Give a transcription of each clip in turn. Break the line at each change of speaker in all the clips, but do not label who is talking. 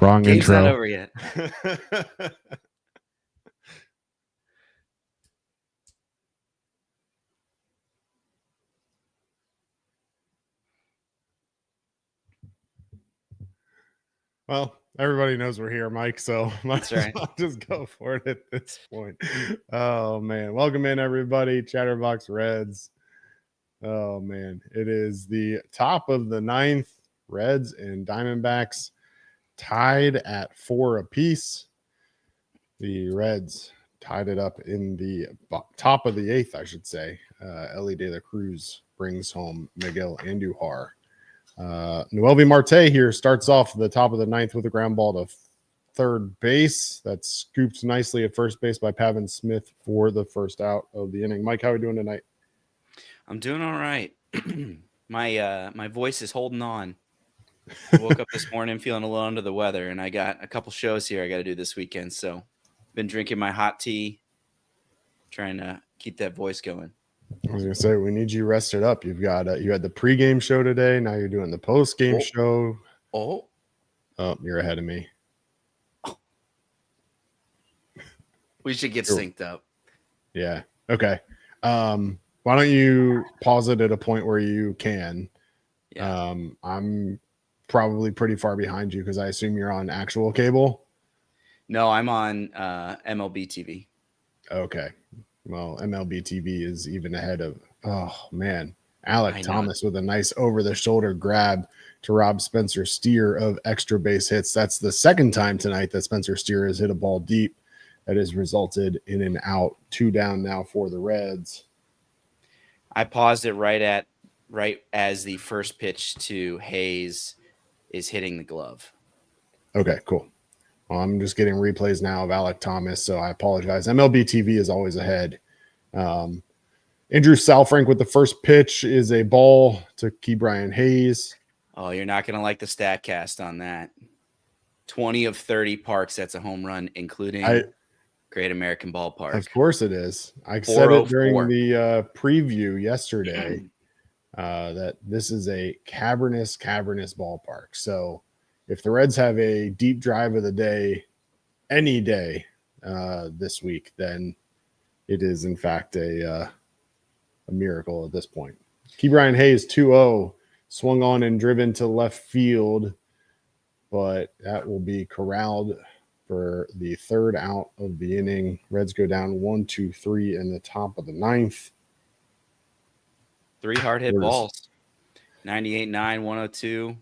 Wrong
Game's
intro.
not over yet.
Well, everybody knows we're here, Mike, so
That's right.
I'll just go for it at this point. Oh, man. Welcome in, everybody. Chatterbox Reds. Oh, man. It is the top of the ninth. Reds and Diamondbacks tied at 4 apiece. The Reds tied it up in the top of the eighth, I should say. Ellie De La Cruz brings home Miguel Andujar. MiLB Marte here starts off the top of the ninth with a ground ball to third base. That's scooped nicely at first base by Pavin Smith for the first out of the inning. Mike, how are we doing tonight?
I'm doing all right. My voice is holding on. I woke up this morning feeling a little under the weather, and I got a couple shows here I got to do this weekend. So, been drinking my hot tea, trying to keep that voice going.
I was gonna say we need you rested up. You've got you had the pregame show today. Now you're doing the postgame show.
Oh,
you're ahead of me.
We should get synced up.
Yeah. Okay. Why don't you pause it at a point where you can?
Yeah.
I'm probably pretty far behind you because I assume you're on actual cable.
No, I'm on MLB TV.
Okay. Well, MLB TV is even ahead of, oh, man, Alec Thomas with a nice over-the-shoulder grab to rob Spencer Steer of extra base hits. That's the second time tonight that Spencer Steer has hit a ball deep that has resulted in an out. 2 down now for the Reds.
I paused it right as the first pitch to Hayes is hitting the glove.
Okay, cool. Well, I'm just getting replays now of Alec Thomas, so I apologize. MLB TV is always ahead. Andrew Salfrank with the first pitch is a ball to Ke'Bryan Hayes.
Oh, you're not going to like the StatCast on that. 20 of 30 parks, that's a home run, including Great American Ballpark.
Of course it is. I said it during the preview yesterday that this is a cavernous ballpark. So if the Reds have a deep drive of the day, any day this week, then it is, in fact, a miracle at this point. Ke'Bryan Hayes, 2-0, swung on and driven to left field, but that will be corralled for the third out of the inning. Reds go down 1-2-3 in the top of the ninth.
3 hard hit balls. 98-9, 102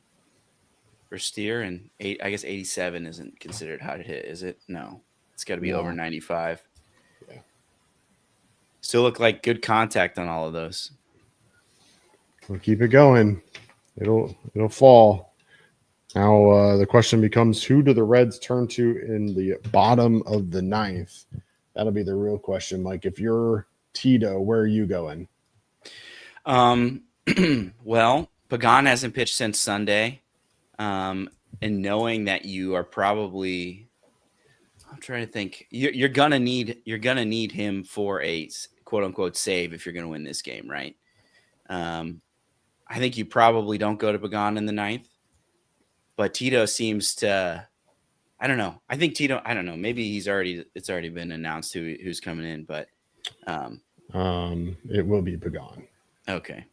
for Steer, and 87 isn't considered hard hit, is it? No. It's got to be over 95.
Yeah.
Still look like good contact on all of those.
We'll keep it going. It'll fall. Now the question becomes, who do the Reds turn to in the bottom of the ninth? That'll be the real question, Mike. If you're Tito, where are you going?
Well, Pagan hasn't pitched since Sunday. And knowing that you are probably, I'm trying to think, you're gonna need him for a quote unquote save if you're gonna win this game, right? I think you probably don't go to Pagan in the ninth, but Tito seems to, I don't know. I think Tito, I don't know. Maybe it's already been announced who's coming in, but
it will be Pagan.
Okay.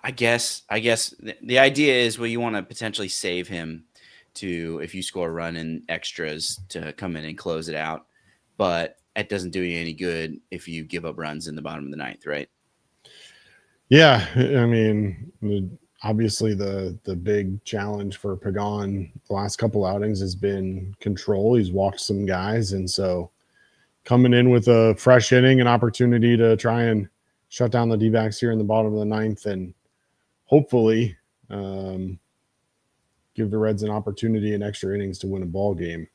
I guess the idea is, well, you want to potentially save him to, if you score a run in extras, to come in and close it out. But it doesn't do you any good if you give up runs in the bottom of the ninth, right?
Yeah. I mean, obviously the big challenge for Pagan the last couple outings has been control. He's walked some guys. And so coming in with a fresh inning, an opportunity to try and shut down the Dbacks here in the bottom of the ninth and hopefully give the Reds an opportunity in extra innings to win a ball game.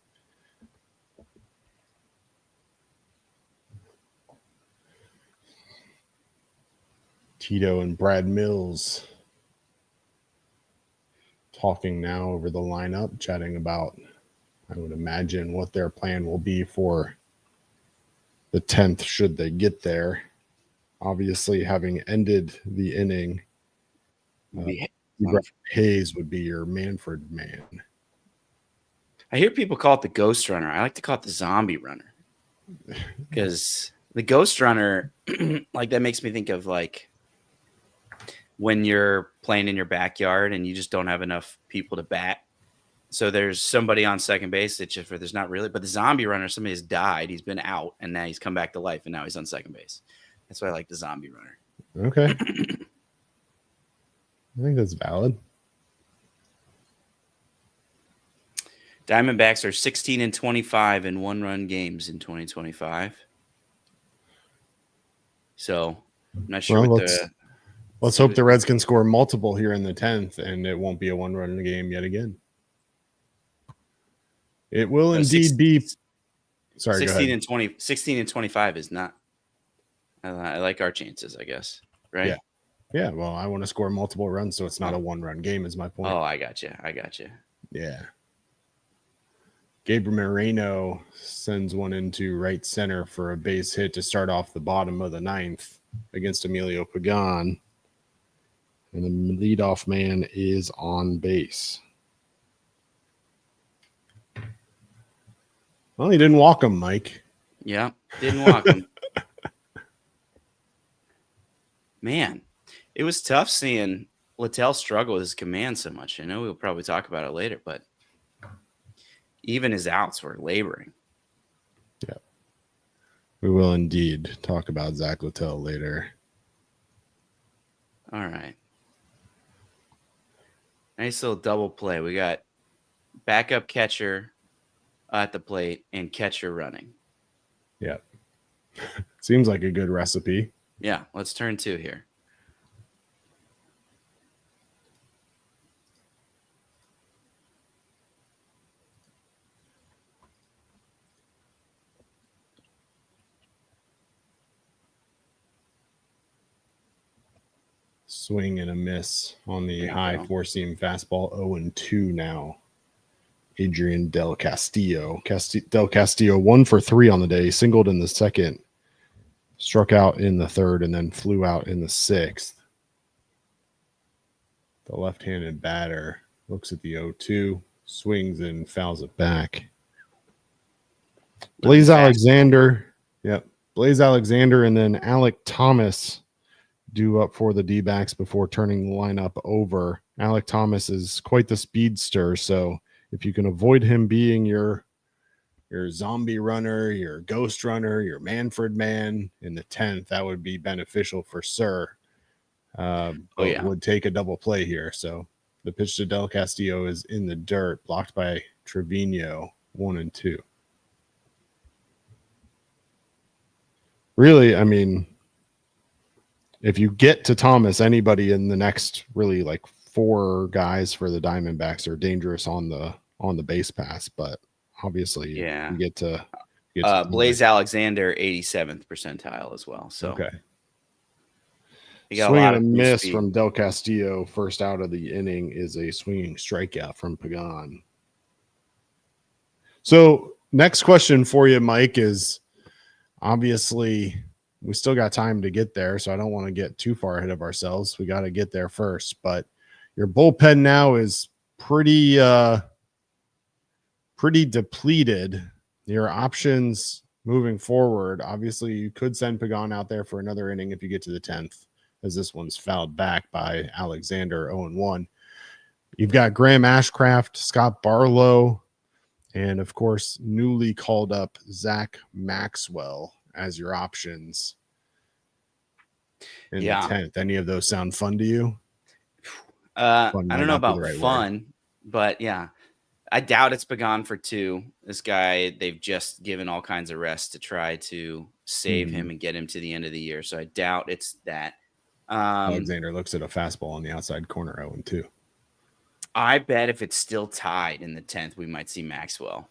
Tito and Brad Mills talking now over the lineup, chatting about, I would imagine, what their plan will be for the 10th should they get there. Obviously, having ended the inning, Hayes would be your Manfred man.
I hear people call it the ghost runner. I like to call it the zombie runner because the ghost runner, like that makes me think of like when you're playing in your backyard and you just don't have enough people to bat. So there's somebody on second base that just, there's not really, but the zombie runner, somebody has died. He's been out and now he's come back to life and now he's on second base. That's why I like the zombie runner.
Okay. I think that's valid.
Diamondbacks are 16-25 in one-run games in 2025. So I'm not sure
Well,
what
let's hope the Reds can score multiple here in the 10th, and it won't be a one-run game yet again. It will indeed be. Sorry,
16-25 is not. I like our chances, I guess. Right?
Yeah. Yeah. Well, I want to score multiple runs, so it's not a one-run game. Is my point.
Oh, I got you.
Yeah. Gabriel Moreno sends one into right center for a base hit to start off the bottom of the 9th against Emilio Pagan. And the leadoff man is on base. Well, he didn't walk him, Mike.
Yeah, didn't walk him. Man, it was tough seeing Littell struggle with his command so much. I know we'll probably talk about it later, but even his outs were laboring.
Yeah. We will indeed talk about Zack Littell later.
All right. Nice little double play. We got backup catcher at the plate and catcher running.
Yeah. Seems like a good recipe.
Yeah, let's turn 2 here.
Swing and a miss on the high four-seam fastball. 0-2 now. Adrian Del Castillo. Del Castillo 1 for 3 on the day. Singled in the second. Struck out in the third and then flew out in the 6th. The left-handed batter looks at the 0-2. Swings and fouls it back. Blaze Alexander. Yep. Blaze Alexander and then Alec Thomas due up for the D-backs before turning the lineup over. Alec Thomas is quite the speedster, so if you can avoid him being your zombie runner, your ghost runner, your Manfred man in the 10th, that would be beneficial for Sir. Would take a double play here. So the pitch to Del Castillo is in the dirt, blocked by Trevino, 1-2. Really, I mean, if you get to Thomas, anybody in the next really like 4 guys for the Diamondbacks are dangerous on the base pass, but obviously you get to
Blaze Alexander 87th percentile as well. So
okay.
Swing
and a miss speed from Del Castillo. First out of the inning is a swinging strikeout from Pagan. So next question for you, Mike, is obviously we still got time to get there, so I don't want to get too far ahead of ourselves. We got to get there first, but your bullpen now is pretty depleted. Your options moving forward, obviously you could send Pagan out there for another inning if you get to the 10th, as this one's fouled back by Alexander, 0-1. You've got Graham Ashcraft, Scott Barlow, and of course, newly called up Zach Maxwell as your options in the 10th. Any of those sound fun to you?
I don't know about fun, but yeah. I doubt it's Pagan for 2. This guy, they've just given all kinds of rest to try to save him and get him to the end of the year. So I doubt it's that.
Alexander looks at a fastball on the outside corner, 0-2.
I bet if it's still tied in the 10th, we might see Maxwell.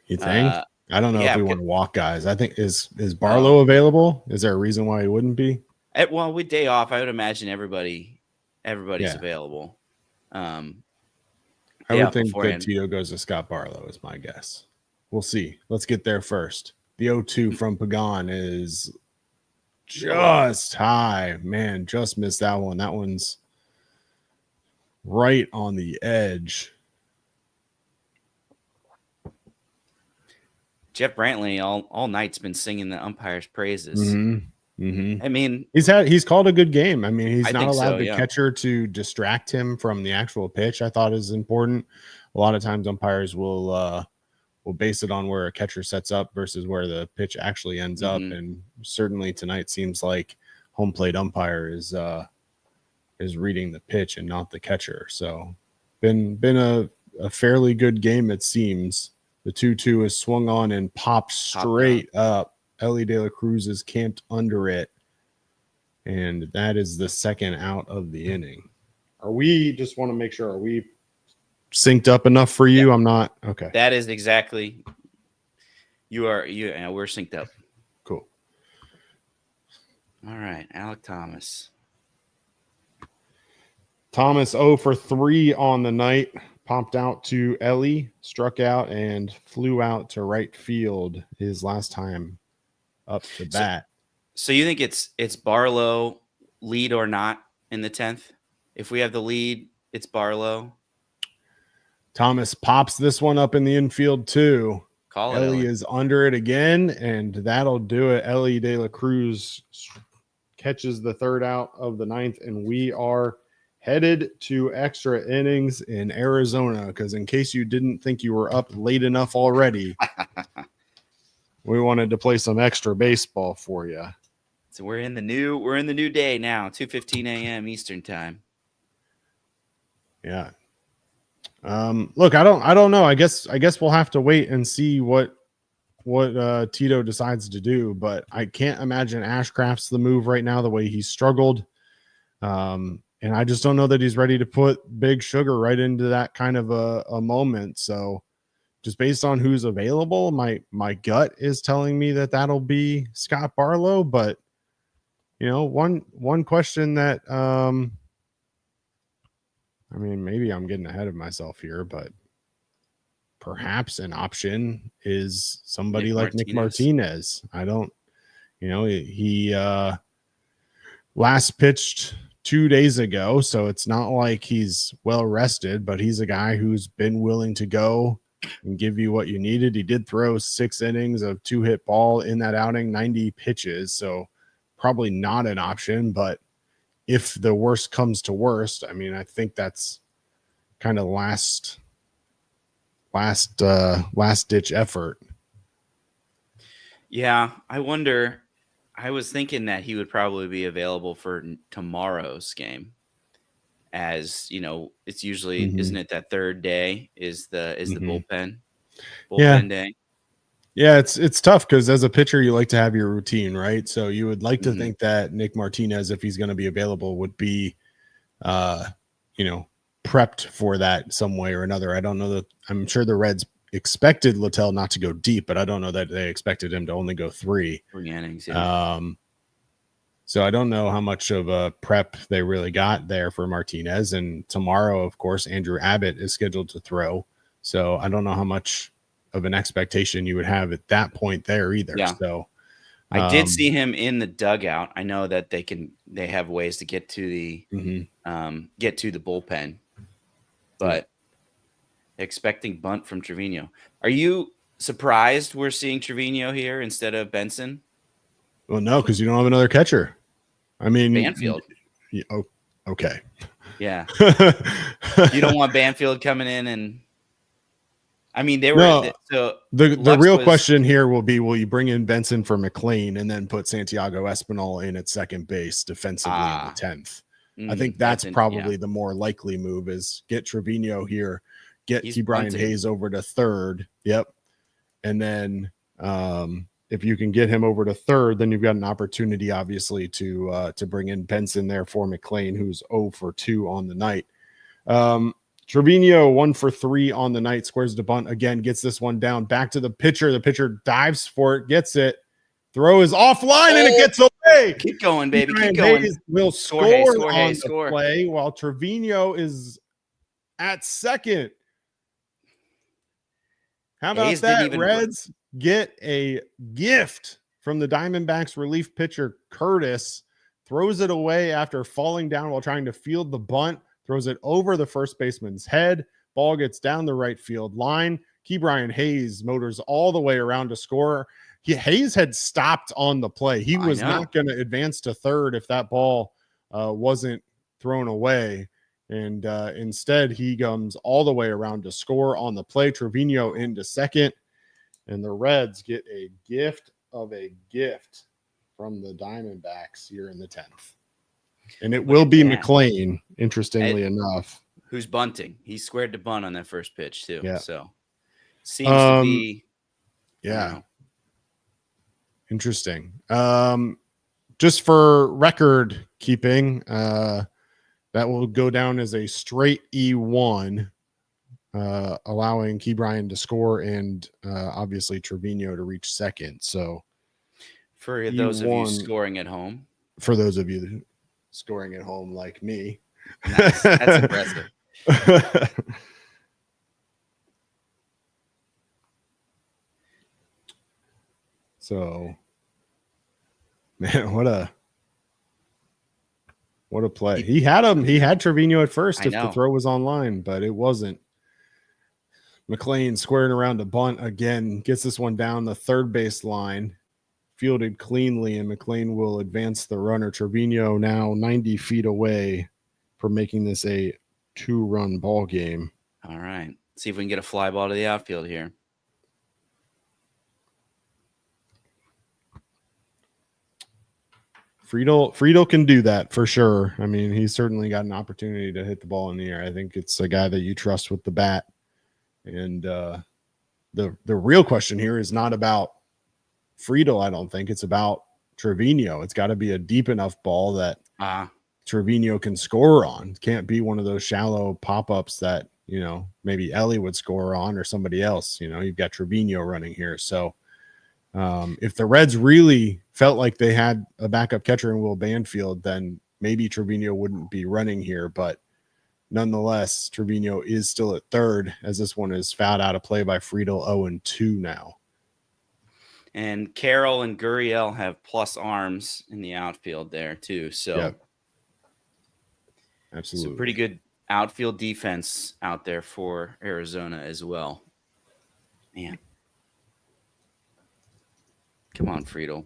You think? I don't know if we want to walk guys. I think is Barlow available? Is there a reason why he wouldn't be?
Well, with day off, I would imagine everybody's available.
I would think that Tito goes to Scott Barlow is my guess. We'll see. Let's get there first. The 0-2 from Pagan is just high. Man, just missed that one. That one's right on the edge.
Jeff Brantley all night's been singing the umpire's praises. I mean,
he's called a good game. I mean, he's
I
not
think
allowed
so,
the
yeah.
catcher to distract him from the actual pitch. I thought is important. A lot of times umpires will base it on where a catcher sets up versus where the pitch actually ends up. And certainly tonight seems like home plate umpire is reading the pitch and not the catcher. So been a fairly good game, it seems. The 2-2 is swung on and popped straight up. Elly De La Cruz is camped under it. And that is the second out of the inning. Just want to make sure, are we synced up enough for you? Yeah. I'm not. Okay.
That is exactly. We're synced up.
Cool.
All right. Alek Thomas.
Thomas 0 for 3 on the night. Popped out to Elly, struck out, and flew out to right field his last time up to bat.
So you think it's Barlow lead or not in the 10th? If we have the lead, it's Barlow.
Thomas pops this one up in the infield too. Elly is under it again, and that'll do it. Elly De La Cruz catches the third out of the 9th, and we are headed to extra innings in Arizona, because in case you didn't think you were up late enough already, we wanted to play some extra baseball for you.
So we're in the new day now, 2:15 a.m. Eastern time.
Yeah. Look, I don't know. I guess we'll have to wait and see what Tito decides to do, but I can't imagine Ashcraft's the move right now, the way he's struggled. And I just don't know that he's ready to put Big Sugar right into that kind of a moment. So just based on who's available, my gut is telling me that that'll be Scott Barlow. But, one question that, I mean, maybe I'm getting ahead of myself here, but perhaps an option is somebody like Nick Martinez. I don't, he last pitched 2 days ago, so it's not like he's well rested, but he's a guy who's been willing to go and give you what you needed. He did throw 6 innings of 2-hit ball in that outing, 90 pitches, so probably not an option. But if the worst comes to worst, I mean, I think that's kind of last ditch effort.
Yeah, I wonder. I was thinking that he would probably be available for tomorrow's game, as it's usually isn't it that third day is the bullpen day.
Yeah, it's tough because as a pitcher you like to have your routine, right? So you would like to think that Nick Martinez, if he's going to be available, would be prepped for that some way or another. I don't know that. I'm sure the Reds expected Littell not to go deep, but I don't know that they expected him to only go 3
innings. Yeah.
So I don't know how much of a prep they really got there for Martinez. And tomorrow, of course, Andrew Abbott is scheduled to throw. So I don't know how much of an expectation you would have at that point there either.
Yeah.
So
I did see him in the dugout. I know that they have ways to get to the bullpen, but expecting bunt from Trevino. Are you surprised we're seeing Trevino here instead of Benson?
Well, no, because you don't have another catcher. I mean,
Banfield.
Okay.
Yeah. You don't want Banfield coming in and. I mean, they were.
No, so the real question here will be: will you bring in Benson for McLean and then put Santiago Espinal in at second base defensively in the 10th? I think that's probably the more likely move: is get Trevino here, get Brian Hayes over to third. Yep, and then if you can get him over to third, then you've got an opportunity, obviously, to bring in Benson there for McLean, who's 0 for 2 on the night. Trevino 1 for 3 on the night, squares the bunt again, gets this one down, back to the pitcher. The pitcher dives for it, gets it, throw is offline, and it gets away.
Keep going, baby. Keep going.
Hayes will score on the play while Trevino is at second. How about that? Reds get a gift from the Diamondbacks relief pitcher Curtis. Throws it away after falling down while trying to field the bunt. Throws it over the first baseman's head. Ball gets down the right field line. Ke'Bryan Hayes motors all the way around to score. Hayes had stopped on the play. He was not going to advance to third if that ball wasn't thrown away. And instead, he comes all the way around to score on the play. Trevino into second. And the Reds get a gift of a gift from the Diamondbacks here in the 10th. And it will be McLean, interestingly enough.
Who's bunting. He squared to bunt on that first pitch, too.
Yeah.
So, seems to be.
Yeah. Interesting. Just for record keeping, that will go down as a straight E1, allowing Ke'Bryan to score and obviously Trevino to reach second. So,
for those of you scoring at home,
scoring at home like me,
nice. That's impressive.
So, man, what a play. He had Trevino at first if the throw was online, but it wasn't. McLean squaring around to bunt again, gets this one down the third base line, fielded cleanly, and McLean will advance the runner. Trevino now 90 feet away from making this a 2-run ball game.
All right. See if we can get a fly ball to the outfield here.
Friedel can do that for sure. I mean, he's certainly got an opportunity to hit the ball in the air. I think it's a guy that you trust with the bat. And the real question here is not about Friedel, I don't think. It's about Trevino. It's got to be a deep enough ball that Trevino can score on. It can't be one of those shallow pop-ups that, maybe Ellie would score on or somebody else. You've got Trevino running here. So if the Reds really felt like they had a backup catcher in Will Banfield, then maybe Trevino wouldn't be running here. But nonetheless, Trevino is still at third as this one is fouled out of play by Friedel, 0-2 now.
And Carroll and Gurriel have plus arms in the outfield there too. So
absolutely.
So pretty good outfield defense out there for Arizona as well. Man. Come on, Friedel.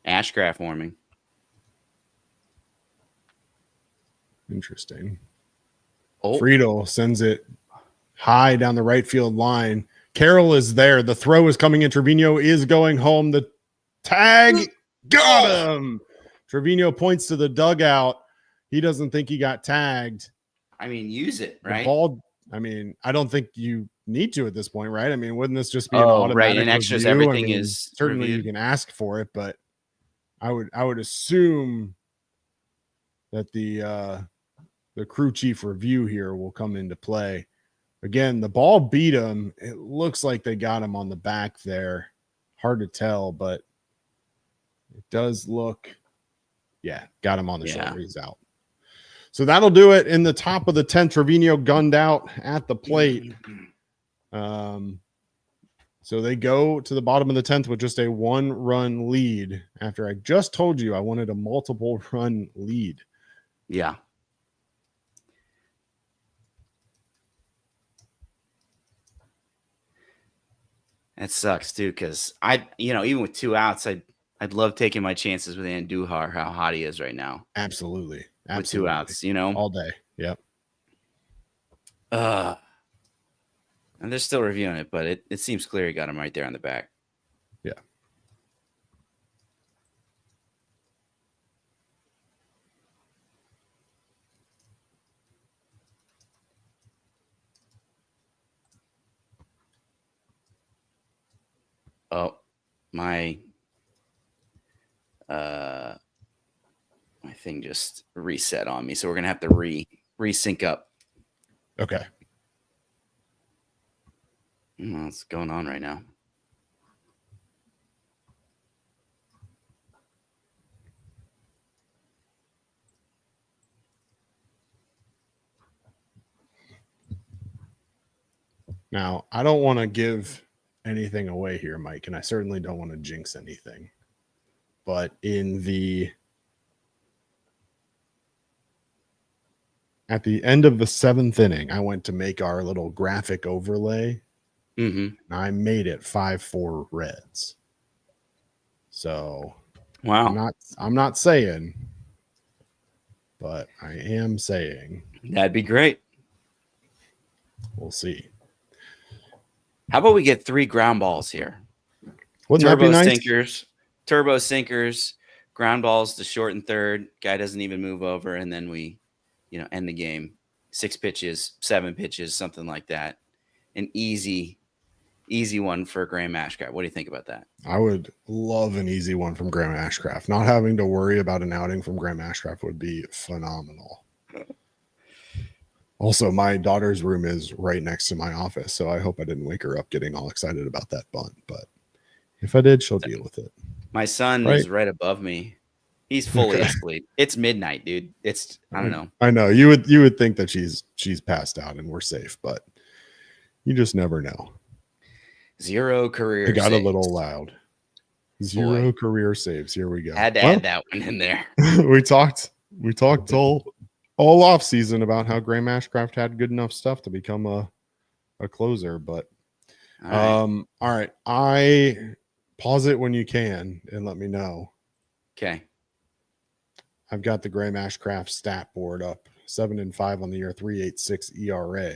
Ashcraft warming.
Interesting. Friedel sends it high down the right field line. Carroll is there. The throw is coming in. Trevino is going home. The tag got him. Trevino points to the dugout. He doesn't think he got tagged.
I mean, use it, right?
The ball, I don't think you need to at this point, right? I mean, wouldn't this just be an automatic
right? In extras, everything is
certainly
reviewed.
You can ask for it, but I would assume that the crew chief review here will come into play. Again, the ball beat him. It looks like they got him on the back there. Hard to tell, but it does look, got him on the shoulder. He's out. So that'll do it in the top of the 10th. Trevino gunned out at the plate. So they go to the bottom of the 10th with just a 1-run lead after I just told you I wanted a multiple run lead.
Yeah. That sucks too, because even with 2 outs, I'd love taking my chances with Andujar, how hot he is right now.
Absolutely.
With 2 outs,
all day. Yep.
And they're still reviewing it, but it seems clear he got him right there on the back.
Yeah.
Oh, my thing just reset on me, so we're gonna have to re-sync up.
Okay.
What's going on right now?
Now, I don't want to give anything away here, Mike, and I certainly don't want to jinx anything. But at the end of the 7th inning, I went to make our little graphic overlay.
Mm-hmm.
And I made it 5-4 Reds. So
Wow.
I'm not saying, but I am saying
That'd be great.
we'll see.
How about we get 3 ground balls here?
Wouldn't that be nice?
Turbo sinkers, ground balls to short and third. Guy doesn't even move over, and then we, end the game. 6 pitches, 7 pitches, something like that. An easy one for Graham Ashcraft. What do you think about that?
I would love an easy one from Graham Ashcraft. Not having to worry about an outing from Graham Ashcraft would be phenomenal. Also, my daughter's room is right next to my office, so I hope I didn't wake her up getting all excited about that bunt. But if I did, she'll deal with it.
My son is right above me. He's fully asleep. It's midnight, dude. I don't know.
I know. You would think that she's passed out and we're safe, but you just never know.
0 career
It got
saves.
a little loud. 0 career saves. Here we go.
Had to add that one in there.
we talked all off season about how Graham Ashcraft had good enough stuff to become a closer, but all right. I pause it when you can and let me know.
Okay.
I've got the Graham Ashcraft stat board up. 7-5 on the year, 3.86 ERA.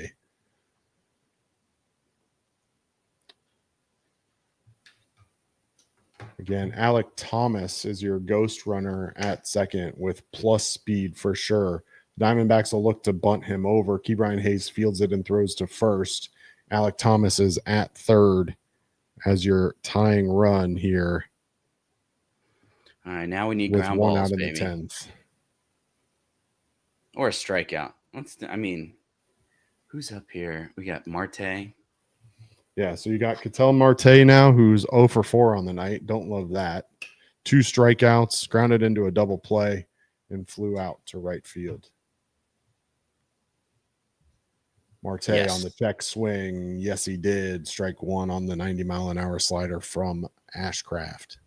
Again, Alec Thomas is your ghost runner at second with plus speed for sure. Diamondbacks will look to bunt him over. Ke'Bryan Hayes fields it and throws to first. Alec Thomas is at third as your tying run here.
All right, now we need
with
ground
one
balls,
out in
baby.
the 10th.
Or a strikeout. Who's up here? We got Marte.
Yeah, so you got Ketel Marte now, who's 0 for 4 on the night. Don't love that. 2 strikeouts, grounded into a double play, and flew out to right field. Marte on the check swing. Yes, he did. Strike 1 on the 90-mile-an-hour slider from Ashcraft.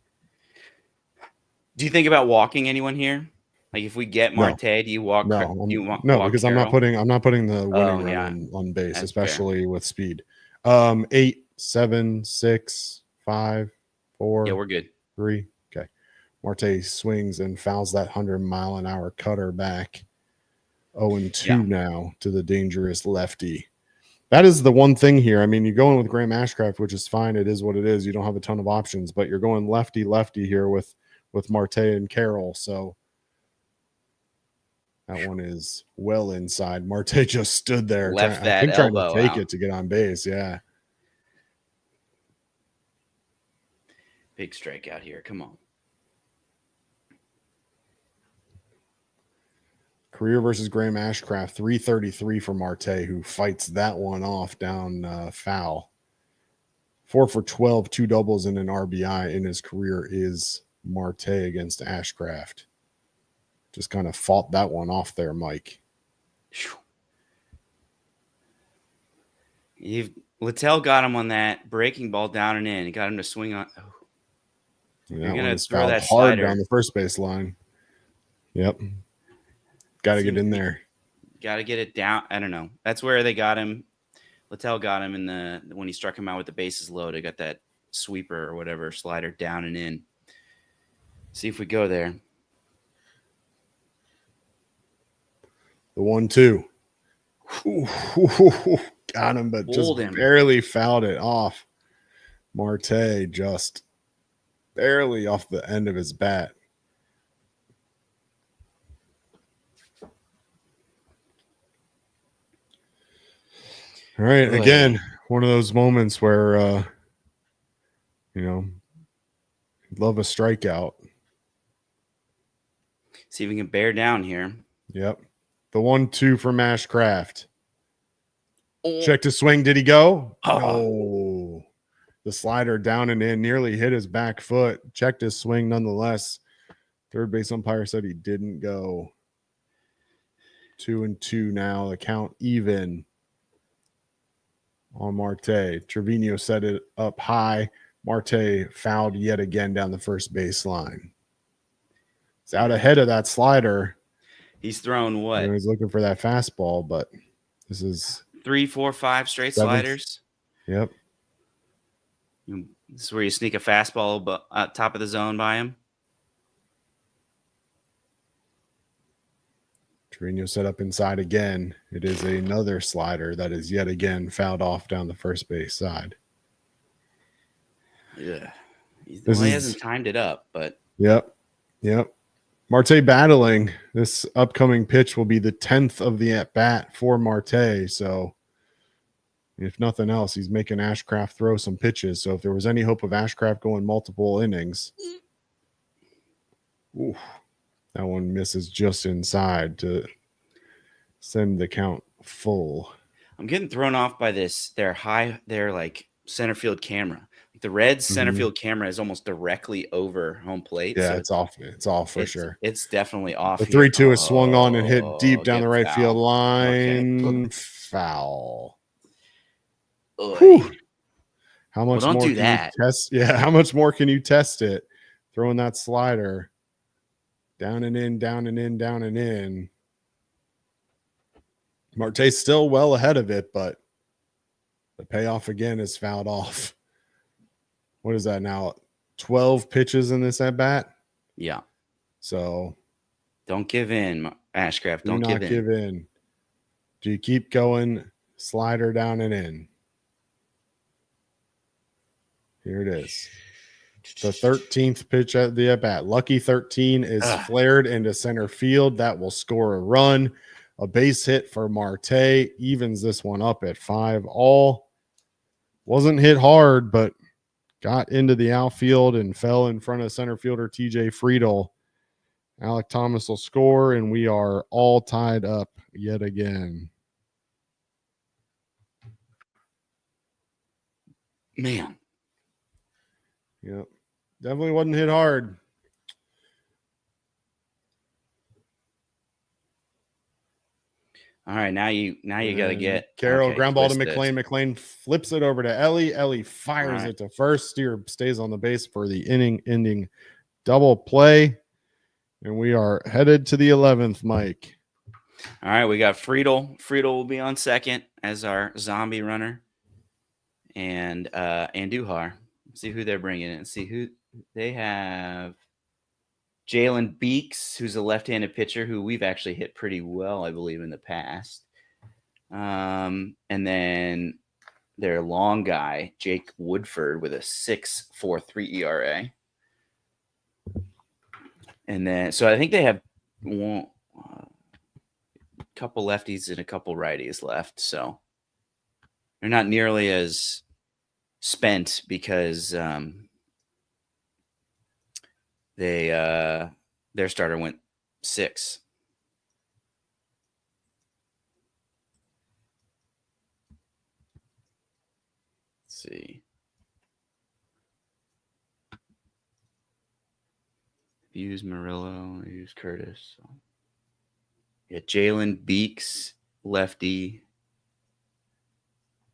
Do you think about walking anyone here? Like if we get Marte, do you walk?
No,
walk
because
Carroll?
I'm not putting the winning run on base,
That's
especially fair. With speed. 8, 7, 6, 5, 4.
Yeah, we're good.
3. Okay. Marte swings and fouls that 100-mile-an-hour cutter back. 0-2 now to the dangerous lefty. That is the one thing here. I mean, you're going with Graham Ashcraft, which is fine. It is what it is. You don't have a ton of options, but you're going lefty here with Marte and Carroll. So that one is well inside. Marte just stood there trying to take it to get on base. Yeah.
Big strikeout here. Come on.
Career versus Graham Ashcraft, 333 for Marte, who fights that one off down foul. 4 for 12, 2 doubles and an RBI in his career is Marte against Ashcraft. Just kind of fought that one off there, Mike.
Littell got him on that breaking ball down and in. He got him to swing on. Oh.
You're going to throw that hard down the first base line. Yep. Got to get in there.
Got to get it down. I don't know. That's where they got him. Littell got him when he struck him out with the bases loaded. Got that sweeper or whatever slider down and in. See if we go there.
The 1-2. Got him, but just barely fouled it off. Marte just barely off the end of his bat. All right, again, one of those moments where, love a strikeout.
See if we can bear down here.
Yep. The 1-2 from Ashcraft. Check to swing. Did he go? No. The slider down and in nearly hit his back foot. Checked his swing nonetheless. Third base umpire said he didn't go. 2-2 now. The count even. on Marte. Trevino set it up high. Marte fouled yet again down the first base line. He's out ahead of that slider.
He's thrown what?
He's looking for that fastball, but this is
3, 4, 5 straight
seventh.
sliders.
Yep.
This is where you sneak a fastball top of the zone by him.
Trevino set up inside again. It is another slider that is yet again fouled off down the first base side.
Yeah. He hasn't timed it up, but.
Yep. Marte battling. This upcoming pitch will be the 10th of the at-bat for Marte. So, if nothing else, he's making Ashcraft throw some pitches. So, if there was any hope of Ashcraft going multiple innings, that one misses just inside to send the count full.
I'm getting thrown off by this. Their like center field camera. The Reds center field camera is almost directly over home plate.
Yeah,
so
it's off. It's off for sure.
It's definitely off.
The 3-2 is swung on and hit deep down the right field line.
Okay.
Foul. How much
don't
more
do
can
that.
you test? Yeah, how much more can you test it? Throwing that slider down and in, down and in, down and in. Marte's still well ahead of it, but the payoff again is fouled off. What is that now? 12 pitches in this at bat?
Yeah.
So
don't give in, Ashcraft. Don't give in.
Do you keep going? Slider down and in. Here it is. The 13th pitch at the at bat. Lucky 13 is flared into center field. That will score a run. A base hit for Marte evens this one up at 5-all. Wasn't hit hard, but got into the outfield and fell in front of center fielder TJ Friedel. Alek Thomas will score, and we are all tied up yet again.
Man.
Yep. Definitely wasn't hit hard.
All right, now you got to get
Carroll ground ball to McLean. McLean flips it over to Ellie. Ellie fires it to first. Steer stays on the base for the inning-ending double play, and we are headed to the 11th, Mike.
All right, we got Friedel. Friedel will be on second as our zombie runner, and Andujar. Let's see who they're bringing in. See who they have. Jalen Beeks, who's a left-handed pitcher who we've actually hit pretty well, I believe, in the past. And then their long guy, Jake Woodford, with a 6.43 ERA. And then, so I think they have a couple lefties and a couple righties left. So they're not nearly as spent because their starter went 6. Let's see. Use Murillo, use Curtis. Yeah, Jalen Beeks, lefty,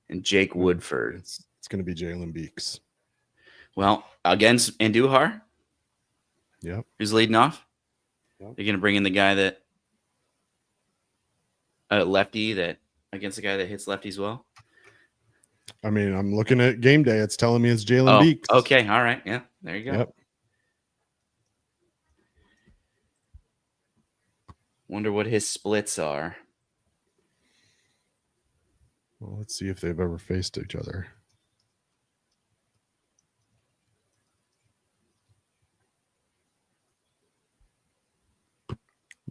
and Jake Woodford.
It's going to be Jalen Beeks.
Well, against Andujar.
Yep.
Who's leading off?
Yep.
You're going to bring in the guy that lefty that against the guy that hits lefties well?
I mean, I'm looking at game day. It's telling me it's Jalen Beeks.
Okay. All right. Yeah. There you go.
Yep.
Wonder what his splits are.
Well, let's see if they've ever faced each other.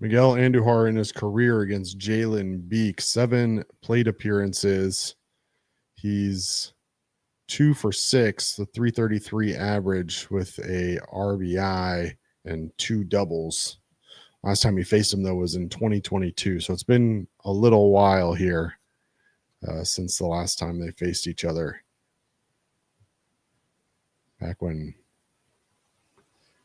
Miguel Andujar in his career against Jalen Beeks, 7 plate appearances. He's 2 for 6, the 333 average with a RBI and 2 doubles. Last time he faced him, though, was in 2022. So it's been a little while here since the last time they faced each other. Back when.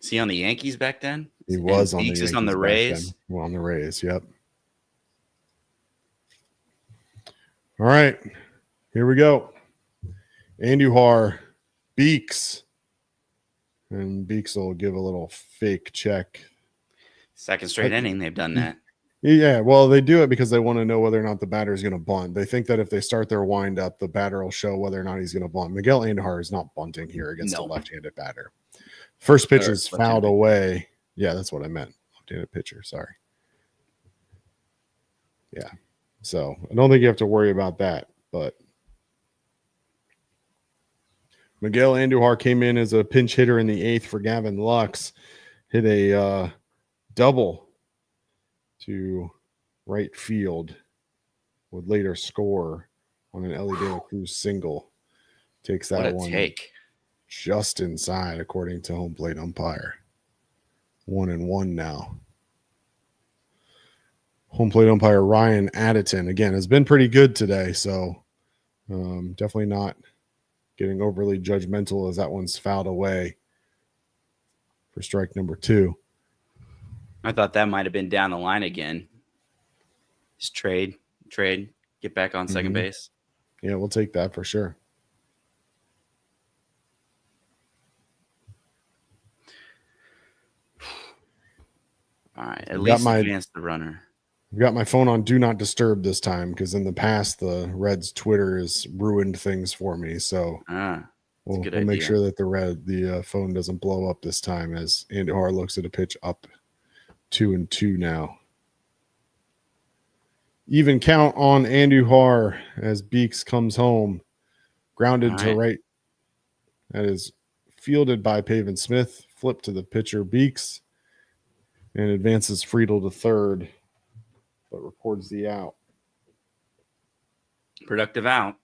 Is he on the Yankees back then?
He was on the
Yankees.
Yankees.
On the Rays.
Well, on the Rays, yep. All right, here we go. Andujar, Beeks. And Beeks will give a little fake check.
Second straight inning, they've done that.
Yeah, well, they do it because they want to know whether or not the batter is going to bunt. They think that if they start their windup, the batter will show whether or not he's going to bunt. Miguel Andujar is not bunting here against a left-handed batter. First pitch is fouled away. Yeah, that's what I meant. Left-handed pitcher, sorry. Yeah, so I don't think you have to worry about that. But Miguel Andujar came in as a pinch hitter in the 8th for Gavin Lux. Hit a double to right field. Would later score on an Ellie De La Cruz single. Takes that one just inside, according to home plate umpire. 1-1 now. Home plate umpire Ryan Additon, again, has been pretty good today, so definitely not getting overly judgmental as that one's fouled away for strike number 2.
I thought that might have been down the line again. Just trade, get back on second base.
Yeah, we'll take that for sure.
All right, at least advance the runner.
I've got my phone on Do Not Disturb this time because in the past, the Reds' Twitter has ruined things for me. So we'll make sure that the phone doesn't blow up this time as Andujar looks at a pitch up 2-2 now. Even count on Andujar as Beeks comes home. Grounded to right. That is fielded by Pavin Smith. Flip to the pitcher, Beeks. And advances Friedel to third. But records the out.
Productive out.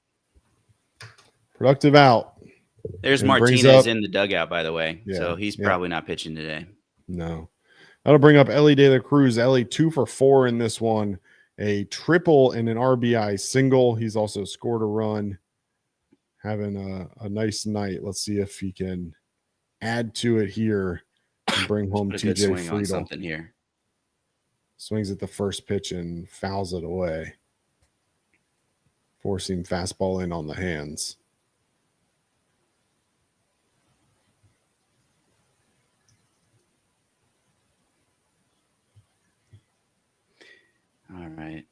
There's Martinez in the dugout, by the way. Yeah, so he's probably not pitching today.
No. That'll bring up Ellie De La Cruz. Ellie 2 for 4 in this one. A triple and an RBI single. He's also scored a run. Having a nice night. Let's see if he can add to it here and bring home TJ Friedel.
Something here.
Swings at the first pitch and fouls it away. Four-seam fastball in on the hands.
All right.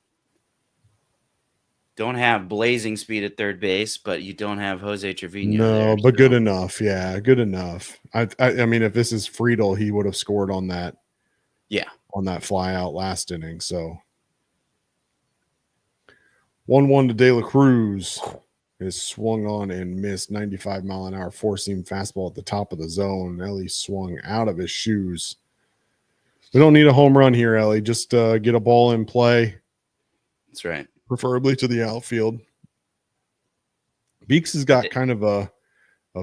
Don't have blazing speed at third base, but you don't have Jose Trevino.
No, but good enough. Yeah, good enough. I mean, if this is Friedel, he would have scored on that.
Yeah.
On that fly out last inning. So 1-1 to De La Cruz is swung on and missed. 95-mile-an-hour four-seam fastball at the top of the zone. Ellie swung out of his shoes. We don't need a home run here, Ellie. Just get a ball in play.
That's right.
Preferably to the outfield. Beeks has got kind of a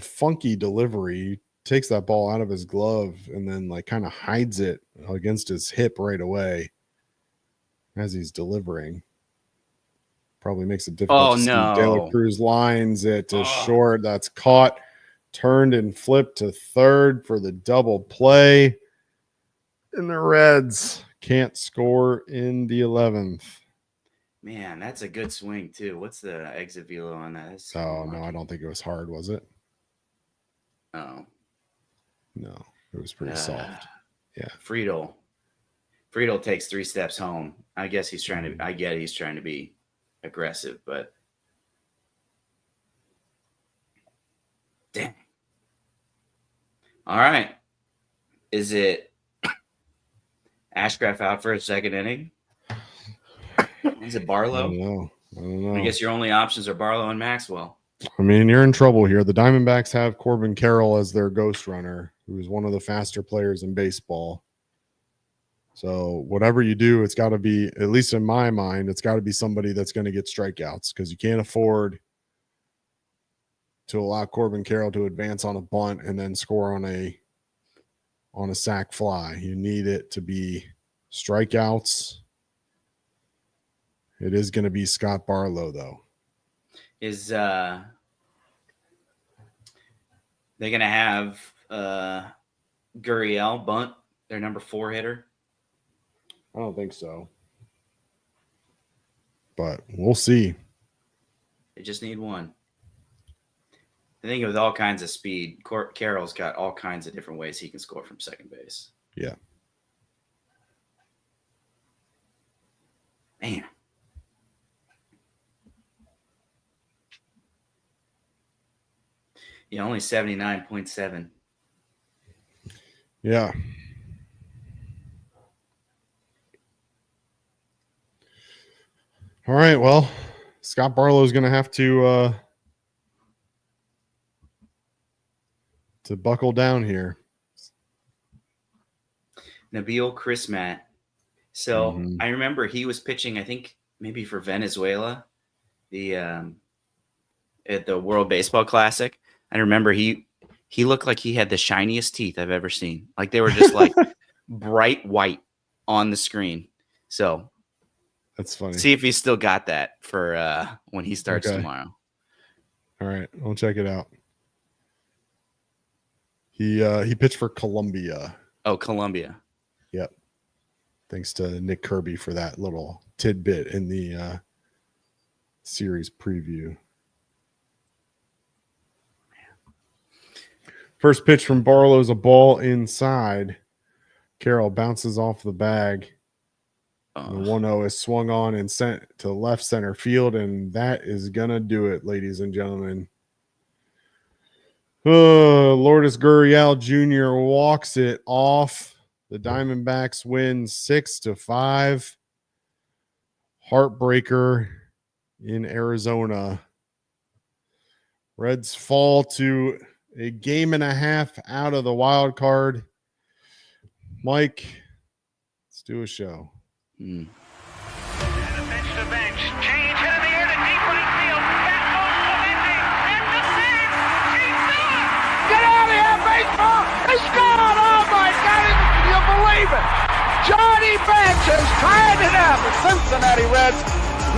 funky delivery. He takes that ball out of his glove and then like kind of hides it against his hip right away as he's delivering. Probably makes it difficult to see. De La Cruz lines it to short. That's caught, turned and flipped to third for the double play. And the Reds can't score in the 11th.
Man, that's a good swing too. What's the exit velo on that?
No, I don't think it was hard, was it?
Oh.
No, it was pretty soft. Yeah.
Friedel takes 3 steps home. I guess he's trying to be aggressive, but dang. All right. Is it Ashcraft out for a second inning? Is it Barlow?
I don't know.
I guess your only options are Barlow and Maxwell.
I mean, you're in trouble here. The Diamondbacks have Corbin Carroll as their ghost runner, who's one of the faster players in baseball. So whatever you do, it's got to be, at least in my mind, it's got to be somebody that's going to get strikeouts because you can't afford to allow Corbin Carroll to advance on a bunt and then score on a sac fly. You need it to be strikeouts. It is going to be Scott Barlow, though.
Is they going to have Gurriel bunt, their number 4 hitter?
I don't think so. But we'll see.
They just need one. I think with all kinds of speed, Carroll's got all kinds of different ways he can score from second base.
Yeah.
Man. Yeah, only 79.7.
Yeah. All right. Well, Scott Barlow's going to have to buckle down here.
Nabil Chrismat. So I remember he was pitching, I think maybe for Venezuela, at the World Baseball Classic. I remember he looked like he had the shiniest teeth I've ever seen. Like they were just like bright white on the screen. So
that's funny.
See if he's still got that for when he starts tomorrow.
All right, we'll check it out. He pitched for Colombia.
Oh, Colombia.
Yep. Thanks to Nick Kirby for that little tidbit in the series preview. First pitch from Barlow is a ball inside. Carroll bounces off the bag. The 1-0 is swung on and sent to left center field, and that is going to do it, ladies and gentlemen. Lourdes Gurriel Jr. walks it off. The Diamondbacks win 6-5. Heartbreaker in Arizona. Reds fall to a game and a half out of the wild card. Mike, let's do a show.
And a bench to bench. Change in the air to deep right field. Back goes Clemente. And the save. He's done. Get out of here, baseball. It's gone. Oh, my God. You believe it. Johnny Bench has tied it up. The Cincinnati Reds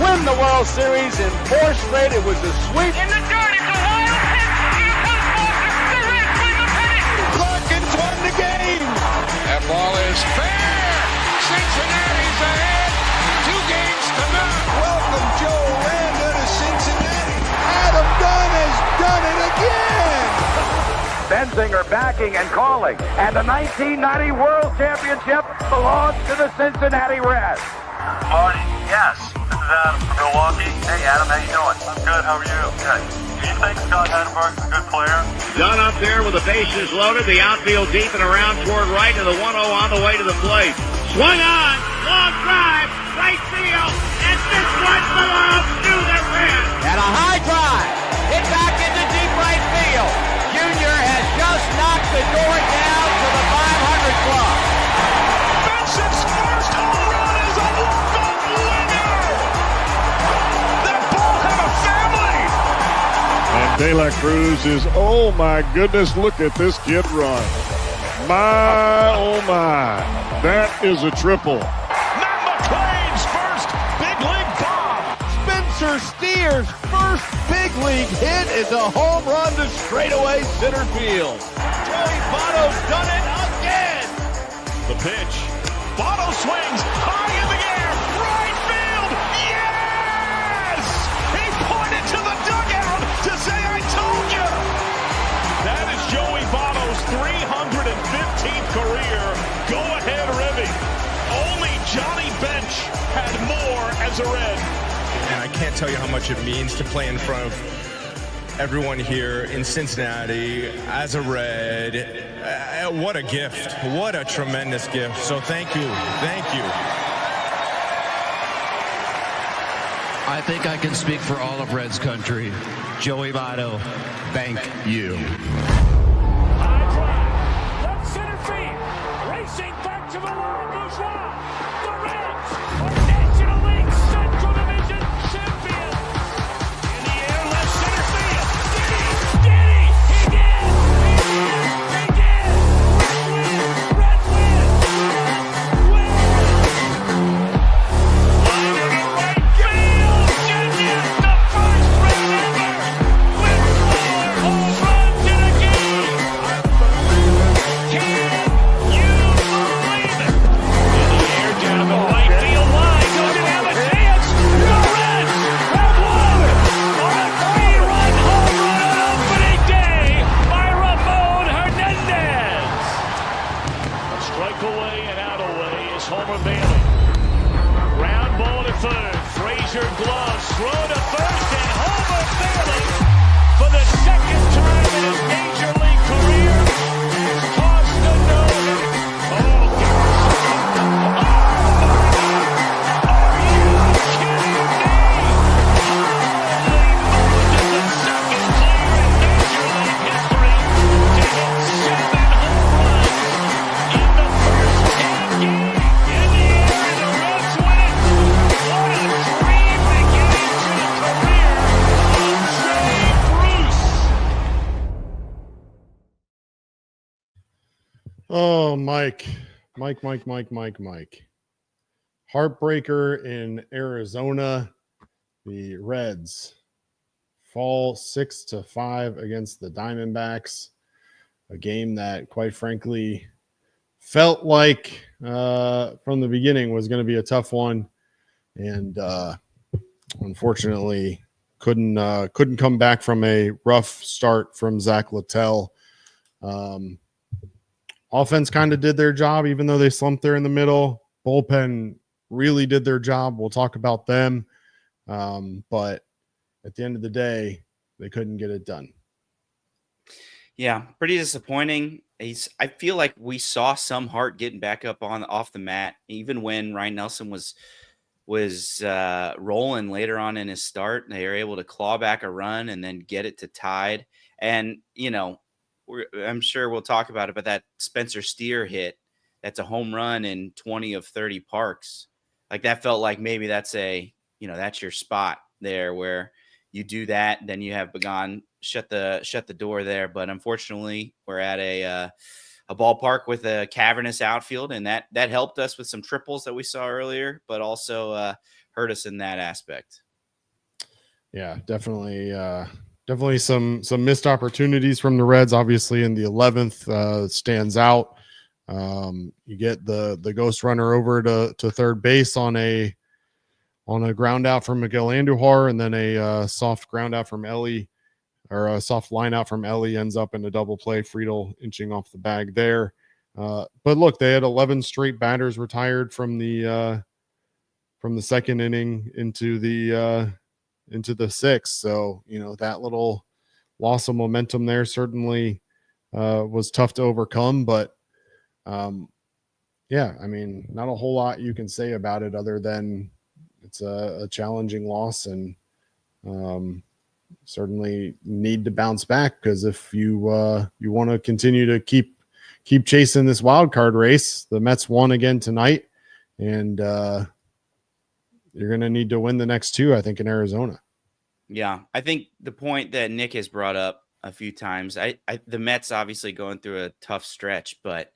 win the World Series in 4 straight. It was a sweep. In the dirt. It's a wild pitch. Here comes Foster. The Reds win the pennant. Clarkins won the game. That ball is fair. Cincinnati's ahead, 2 games to none. Welcome, Joe Randa to Cincinnati. Adam Dunn has done it again. Benzinger backing and calling, and the 1990 World Championship belongs to the Cincinnati Reds.
Marty, yes. This is Adam from Milwaukee. Hey, Adam, how you doing? I'm good. How are you? Good. Do you think Scott Chatterbox is a good player?
Dunn up there with the bases loaded, the outfield deep and around toward right, and the 1-0 on the way to the plate. Swung on, long drive, right field, and this one belongs to the Reds.
And a high drive, hit back into deep right field. Junior has just knocked the door down to the 500 club. Benson's first home run is a walk-off winner. That ball had a family.
And De La Cruz is, oh my goodness, look at this kid run. My, oh my. That is a triple.
Matt McClain's first big league bomb. Spencer Steer's first big league hit is a home run to straightaway center field. Joey Votto's done it again. The pitch. Votto swings high in the air. Right field. Yes! He pointed to the dugout to say, I told you. That is Joey Votto's 315th career go-ahead revving. Only Johnny Bench had more as a Red.
And I can't tell you how much it means to play in front of everyone here in Cincinnati as a Red. What a gift. What a tremendous gift. So thank you. Thank you.
I think I can speak for all of Reds country. Joey Votto, thank you.
High drive, left center field, racing back to the Laurent Bourgeois. The Reds are National League Central Division champions. In the air, left center field. Did he? He did! He did! Reds win! Win! Line to the right field. Junior, the first Red ever with 4 home runs in a game.
Oh, Mike. Heartbreaker in Arizona. The Reds fall 6-5 against the Diamondbacks. A game that, quite frankly, felt like from the beginning was going to be a tough one, and unfortunately couldn't come back from a rough start from Zack Littell. Offense kind of did their job, even though they slumped there in the middle. Bullpen really did their job. We'll talk about them. But at the end of the day, they couldn't get it done.
Yeah, pretty disappointing. I feel like we saw some heart getting back up off the mat, even when Ryne Nelson was rolling later on in his start. They were able to claw back a run and then get it to tied. And I'm sure we'll talk about it, but that Spencer Steer hit, that's a home run in 20 of 30 parks. Like that felt like maybe that's that's your spot there where you do that, then you have Began shut the door there. But unfortunately, we're at a ballpark with a cavernous outfield, and that helped us with some triples that we saw earlier, but also hurt us in that aspect.
Yeah, definitely some missed opportunities from the Reds. Obviously, in the 11th stands out. You get the ghost runner over to third base on a ground out from Miguel Andujar, and then a soft ground out from Ellie, or a soft line out from Ellie ends up in a double play. Friedel inching off the bag there. But look, they had 11 straight batters retired from the second inning into the sixth. So, that little loss of momentum there certainly was tough to overcome. But yeah, I mean, not a whole lot you can say about it other than it's a challenging loss, and certainly need to bounce back, because if you want to continue to keep chasing this wild card race, the Mets won again tonight, and you're going to need to win the next two, I think, in Arizona.
Yeah, I think the point that Nick has brought up a few times, the Mets obviously going through a tough stretch, but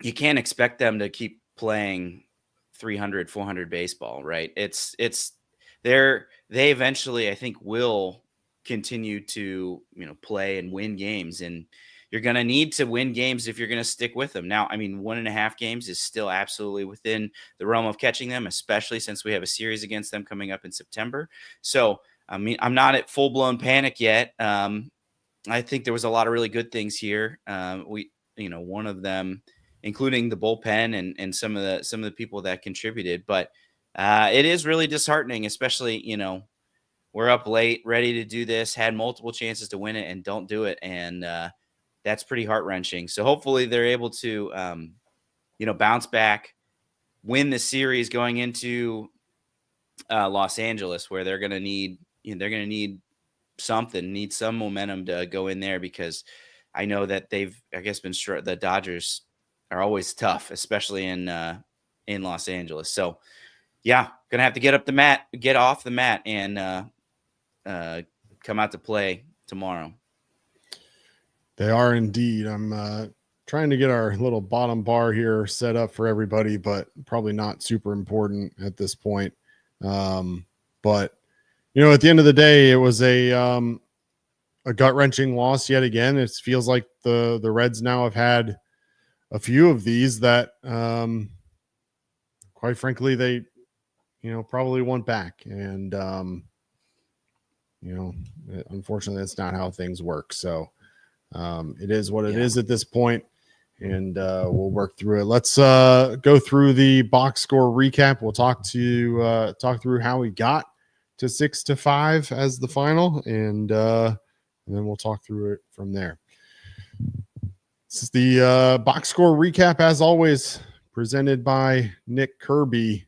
you can't expect them to keep playing 300, 400 baseball, right? They eventually, I think, will continue to, play and win games, and you're going to need to win games if you're going to stick with them. Now, I mean, 1.5 games is still absolutely within the realm of catching them, especially since we have a series against them coming up in September. So, I mean, I'm not at full-blown panic yet. I think there was a lot of really good things here. One of them, including the bullpen and some of the people that contributed, but it is really disheartening, especially, we're up late, ready to do this, had multiple chances to win it and don't do it. And that's pretty heart-wrenching. So hopefully they're able to, bounce back, win the series going into Los Angeles, where they're going to need some momentum to go in there, because I know that they've, I guess, the Dodgers are always tough, especially in Los Angeles. So yeah, going to have to get off the mat and come out to play tomorrow.
They are indeed. I'm trying to get our little bottom bar here set up for everybody, but probably not super important at this point. But at the end of the day, it was a gut-wrenching loss yet again. It feels like the Reds now have had a few of these that, quite frankly, they probably want back. And unfortunately, that's not how things work. So it is what it is at this point, and we'll work through it. Let's go through the box score recap. We'll talk through how we got to 6-5 as the final, and then we'll talk through it from there. This is the box score recap, as always, presented by Nick Kirby.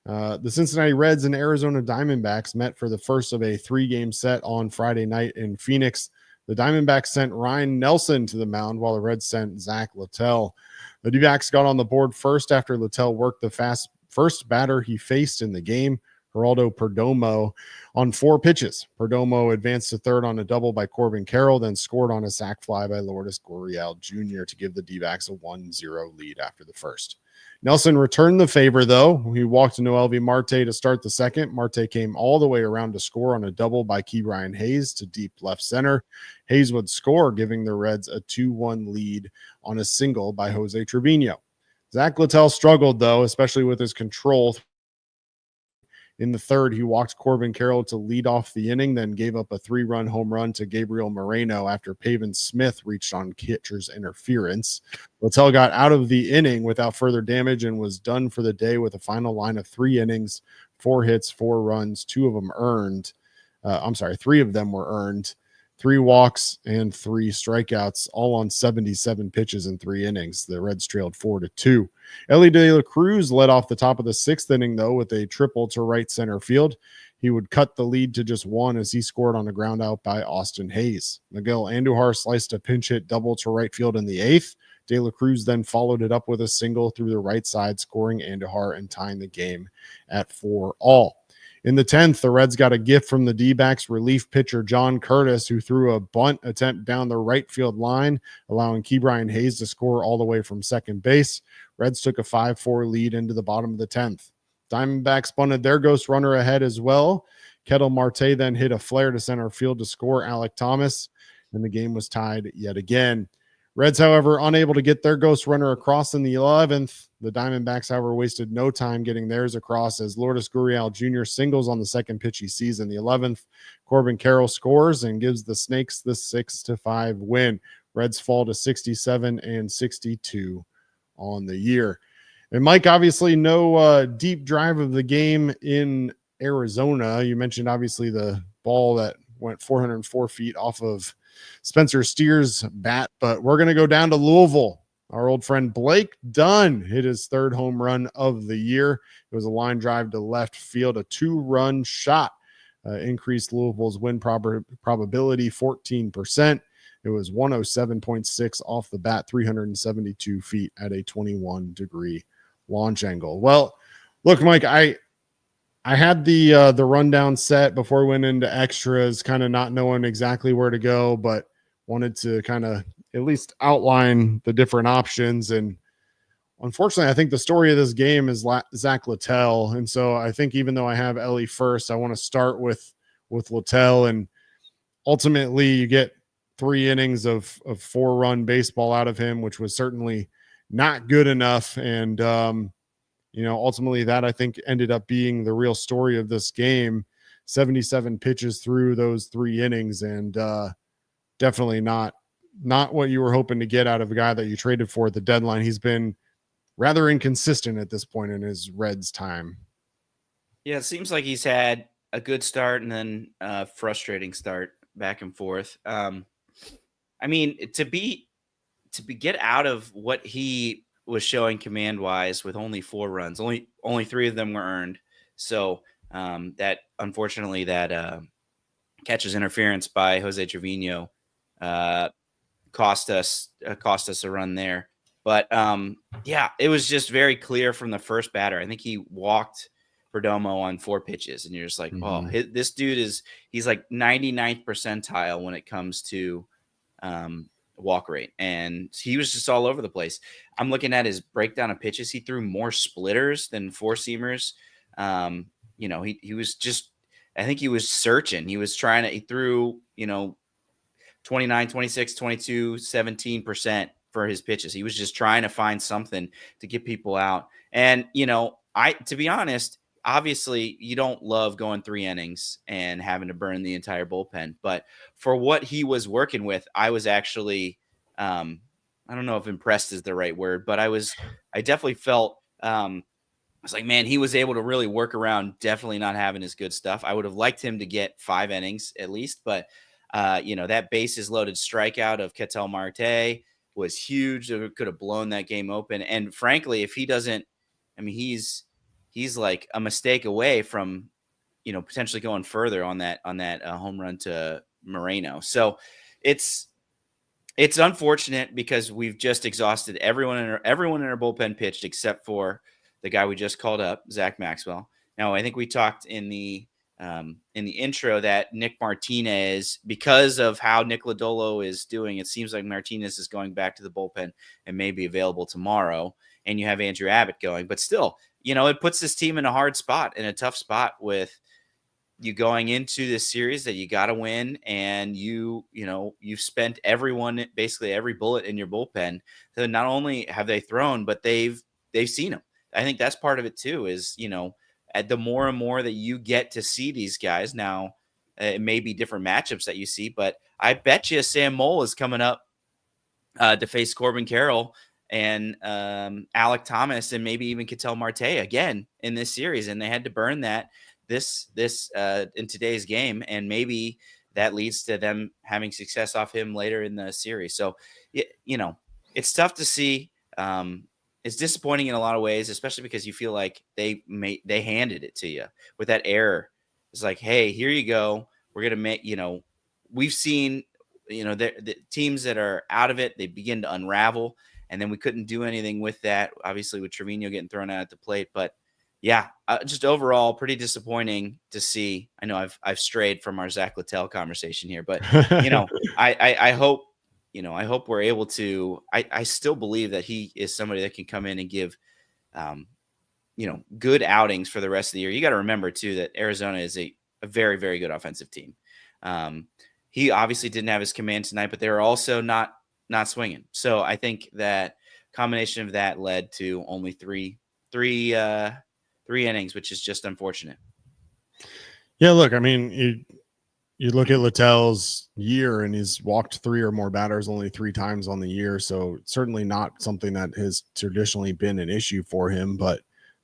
The Cincinnati Reds and Arizona Diamondbacks met for the first of a 3-game set on Friday night in Phoenix. The Diamondbacks sent Ryne Nelson to the mound, while the Reds sent Zack Littell. The Dbacks got on the board first after Littell worked the first batter he faced in the game. Geraldo Perdomo on 4 pitches. Perdomo advanced to third on a double by Corbin Carroll, then scored on a sac fly by Lourdes Gurriel Jr. to give the D-backs a 1-0 lead after the first. Nelson returned the favor, though. He walked Noelvi Marte to start the second. Marte came all the way around to score on a double by Ke'Bryan Hayes to deep left center. Hayes would score, giving the Reds a 2-1 lead on a single by Jose Trevino. Zack Littell struggled, though, especially with his control. In the third, he walked Corbin Carroll to lead off the inning, then gave up a 3-run home run to Gabriel Moreno after Pavin Smith reached on catcher's interference. Littell got out of the inning without further damage and was done for the day with a final line of 3 innings, 4 hits, 4 runs, 2 of them earned. 3 of them were earned. 3 walks and 3 strikeouts, all on 77 pitches in 3 innings. The Reds trailed 4-2. Elly De La Cruz led off the top of the 6th inning, though, with a triple to right center field. He would cut the lead to just 1 as he scored on a ground out by Austin Hayes. Miguel Andujar sliced a pinch hit double to right field in the 8th. De La Cruz then followed it up with a single through the right side, scoring Andujar and tying the game at 4-all. In the 10th, the Reds got a gift from the D-backs relief pitcher John Curtis, who threw a bunt attempt down the right field line, allowing Ke'Bryan Hayes to score all the way from second base. Reds took a 5-4 lead into the bottom of the 10th. Diamondbacks bunted their ghost runner ahead as well. Ketel Marte then hit a flare to center field to score Alek Thomas, and the game was tied yet again. Reds, however, unable to get their ghost runner across in the 11th. The Diamondbacks, however, wasted no time getting theirs across as Lourdes Gurriel Jr. singles on the second pitch he sees in the 11th. Corbin Carroll scores and gives the Snakes the 6-5 win. Reds fall to 67-62 on the year. And Mike, obviously no deep drive of the game in Arizona. You mentioned obviously the ball that went 404 feet off of Spencer Steer's bat, but we're going to go down to Louisville. Our old friend Blake Dunn hit his 3rd home run of the year. It was a line drive to left field, a 2-run shot, increased Louisville's win probability 14%. It was 107.6 off the bat, 372 feet at a 21-degree launch angle. Well, look, Mike, I had the rundown set before we went into extras, kind of not knowing exactly where to go, but wanted to kind of at least outline the different options. And unfortunately, I think the story of this game is Zack Littell. And so I think even though I have Elly first, I want to start with Littell. And ultimately, you get 3 innings of 4-run baseball out of him, which was certainly not good enough. And, ultimately that I think ended up being the real story of this game. 77 pitches through those 3 innings, and definitely not what you were hoping to get out of a guy that you traded for at the deadline. He's been rather inconsistent at this point in his Reds time.
Yeah, it seems like he's had a good start and then a frustrating start back and forth. I mean, to get out of what he was showing command wise with only 4 runs, only 3 of them were earned. So that unfortunately that catcher's interference by Jose Trevino cost us a run there. But yeah, it was just very clear from the first batter. I think he walked Perdomo on 4 pitches, and you're just like, oh, this dude he's like 99th percentile when it comes to walk rate, and he was just all over the place. I'm looking at his breakdown of pitches. He threw more splitters than 4-seamers. He was just, I think he was searching. He threw 29, 26, 22, 17% for his pitches. He was just trying to find something to get people out. And to be honest, obviously you don't love going 3 innings and having to burn the entire bullpen, but for what he was working with, I was actually, I don't know if impressed is the right word, but I definitely felt, I was like, man, he was able to really work around definitely not having his good stuff. I would have liked him to get 5 innings at least, but that bases loaded strikeout of Ketel Marte was huge. It could have blown that game open. And frankly, if he doesn't, I mean, he's like a mistake away from, potentially going further on that home run to Moreno. So it's unfortunate because we've just exhausted everyone in our bullpen pitched except for the guy we just called up, Zach Maxwell. Now, I think we talked in the intro that Nick Martinez, because of how Nick Lodolo is doing, it seems like Martinez is going back to the bullpen and may be available tomorrow. And you have Andrew Abbott going, but still, it puts this team in a hard spot, in a tough spot, with you going into this series that you got to win, and you've spent basically every bullet in your bullpen. So not only have they thrown, but they've seen them. I think that's part of it too, is, at the more and more that you get to see these guys now, it may be different matchups that you see, but I bet you Sam Moll is coming up to face Corbin Carroll and Alec Thomas and maybe even Ketel Marte again in this series. And they had to burn that this in today's game, and maybe that leads to them having success off him later in the series. So, it's tough to see. It's disappointing in a lot of ways, especially because you feel like they handed it to you with that error. It's like, hey, here you go. We're gonna make. We've seen, the teams that are out of it, they begin to unravel, and then we couldn't do anything with that. Obviously, with Trevino getting thrown out at the plate, but yeah, just overall pretty disappointing to see. I know I've strayed from our Zack Littell conversation here, but I hope. I hope we're able to. I still believe that he is somebody that can come in and give, good outings for the rest of the year. You got to remember too that Arizona is a very, very good offensive team. He obviously didn't have his command tonight, but they were also not swinging. So I think that combination of that led to only three innings, which is just unfortunate.
Yeah, look, I mean, you look at Littell's year, and he's walked 3 or more batters only 3 times on the year. So certainly not something that has traditionally been an issue for him, but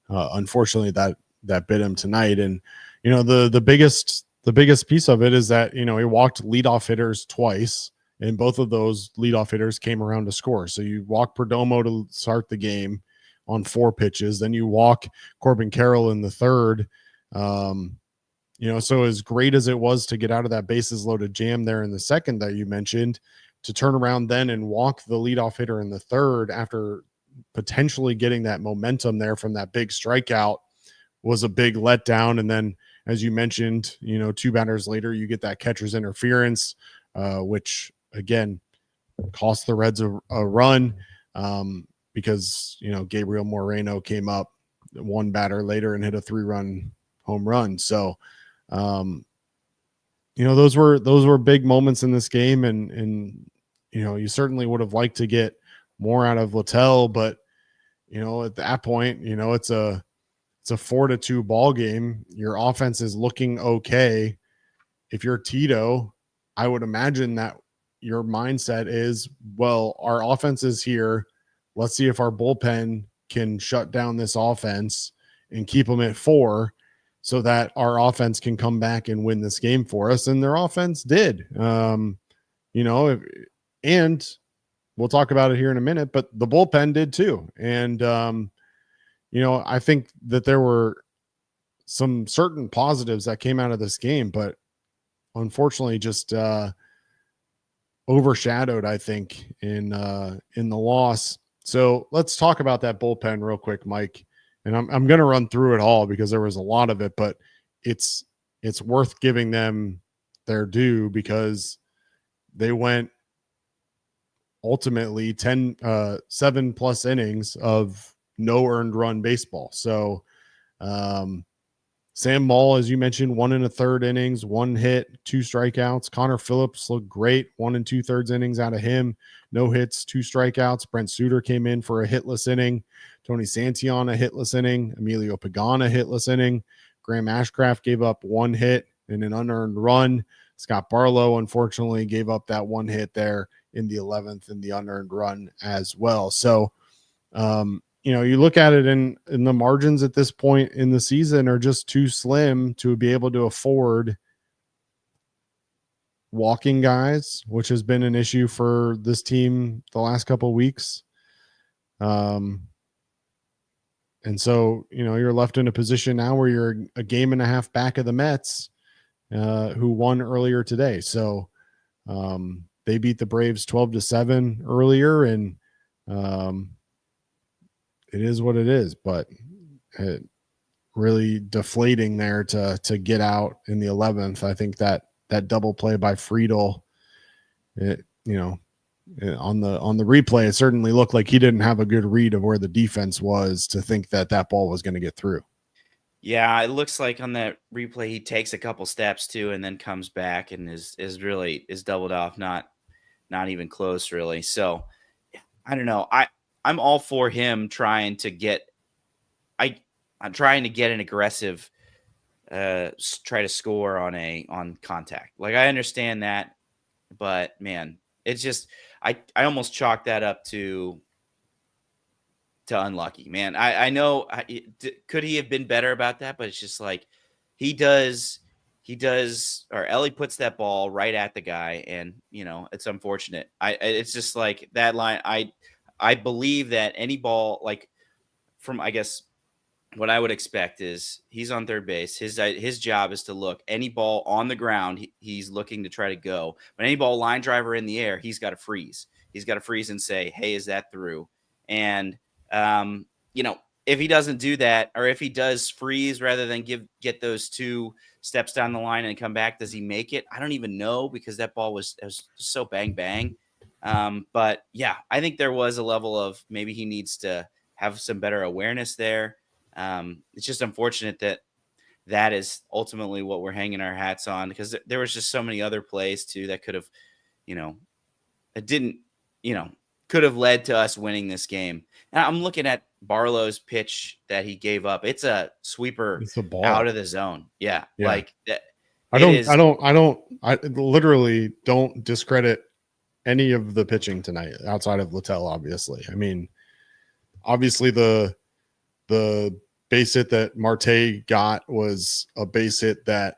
unfortunately that bit him tonight. And, the biggest piece of it is that, he walked leadoff hitters twice, and both of those leadoff hitters came around to score. So you walk Perdomo to start the game on 4 pitches. Then you walk Corbin Carroll in the third. So as great as it was to get out of that bases loaded jam there in the second that you mentioned, to turn around then and walk the leadoff hitter in the third after potentially getting that momentum there from that big strikeout was a big letdown. And then, as you mentioned, 2 batters later, you get that catcher's interference, which again cost the Reds a run because, Gabriel Moreno came up 1 batter later and hit a 3-run home run. So, those were big moments in this game, and you certainly would have liked to get more out of Littell, but at that point, it's a 4-2 ball game. Your offense is looking okay. If you're Tito, I would imagine that your mindset is, well, our offense is here. Let's see if our bullpen can shut down this offense and keep them at 4, so that our offense can come back and win this game for us. And their offense did, and we'll talk about it here in a minute, but the bullpen did too. And, I think that there were some certain positives that came out of this game, but unfortunately just overshadowed, I think, in the loss. So let's talk about that bullpen real quick, Mike. And I'm going to run through it all because there was a lot of it, but it's worth giving them their due because they went ultimately 7+ innings of no earned run baseball. So Sam Moll, as you mentioned, 1 1/3 innings, 1 hit, 2 strikeouts. Connor Phillips looked great, 1 2/3 innings out of him, no hits, 2 strikeouts. Brent Suter came in for a hitless inning. Tony Santillan, a hitless inning. Emilio Pagan, a hitless inning. Graham Ashcraft gave up 1 hit and an unearned run. Scott Barlow, unfortunately, gave up that 1 hit there in the 11th and the unearned run as well. So, you look at it in the margins at this point in the season are just too slim to be able to afford walking guys, which has been an issue for this team the last couple of weeks. And so, you're left in a position now where you're a game and a half back of the Mets, who won earlier today. So they beat the Braves 12-7 earlier, and it is what it is. But really deflating there to get out in the 11th. I think that double play by Friedel, on the replay, it certainly looked like he didn't have a good read of where the defense was to think that ball was going to get through.
Yeah, it looks like on that replay he takes a couple steps too, and then comes back and is doubled off, not even close really. So I don't know. I'm all for him trying to get. I'm trying to get an aggressive, try to score on contact. Like I understand that, but man, it's just I almost chalk that up to unlucky, man. I know could he have been better about that, but it's just like he does, or Ellie puts that ball right at the guy, and it's unfortunate. It's just like that line. I believe that any ball, like from, I guess what I would expect is he's on third base. His job is to look any ball on the ground. He's looking to try to go, but any ball line driver in the air, he's got to freeze. He's got to freeze and say, "Hey, is that through?" And if he doesn't do that, or if he does freeze rather than get those 2 steps down the line and come back, does he make it? I don't even know, because that ball was so bang bang. But yeah, I think there was a level of maybe he needs to have some better awareness there. It's just unfortunate that is ultimately what we're hanging our hats on, because there was just so many other plays too that could have, it didn't, could have led to us winning this game. And I'm looking at Barlow's pitch that he gave up. It's a sweeper.
It's a ball
out of the zone. Yeah. Like that.
I literally don't discredit any of the pitching tonight outside of Littell, obviously. I mean, obviously the base hit that Marte got was a base hit that,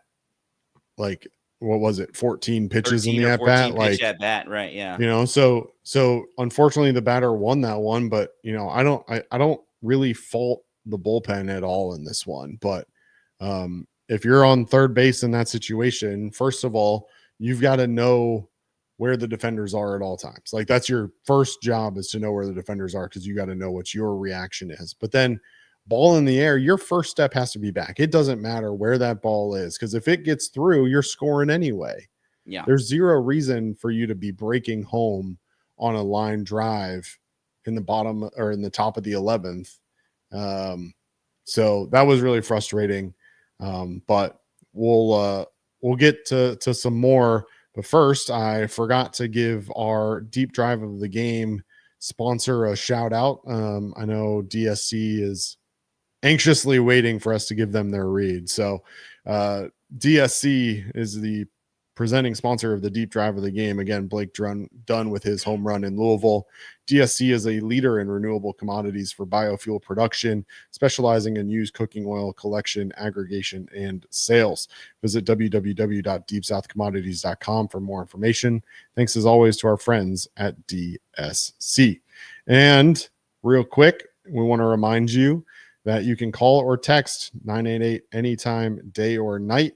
like, what was it, 14 pitches in the at bat, like
at bat, right? Yeah.
So unfortunately the batter won that one, but I don't really fault the bullpen at all in this one. But if you're on third base in that situation, first of all, you've got to know where the defenders are at all times. Like, that's your first job, is to know where the defenders are, because you got to know what your reaction is. But then ball in the air, your first step has to be back. It doesn't matter where that ball is, because if it gets through, you're scoring anyway.
Yeah.
There's zero reason for you to be breaking home on a line drive in the bottom or in the top of the 11th. So that was really frustrating. But we'll get to some more. But first, I forgot to give our deep drive of the game sponsor a shout out. I know DSC is anxiously waiting for us to give them their read. So DSC is the presenting sponsor of the deep drive of the game. Again, Blake Dunn with his home run in Louisville. DSC is a leader in renewable commodities for biofuel production, specializing in used cooking oil collection, aggregation, and sales. Visit www.deepsouthcommodities.com for more information. Thanks as always to our friends at DSC. And real quick, we want to remind you that you can call or text 988 anytime, day or night.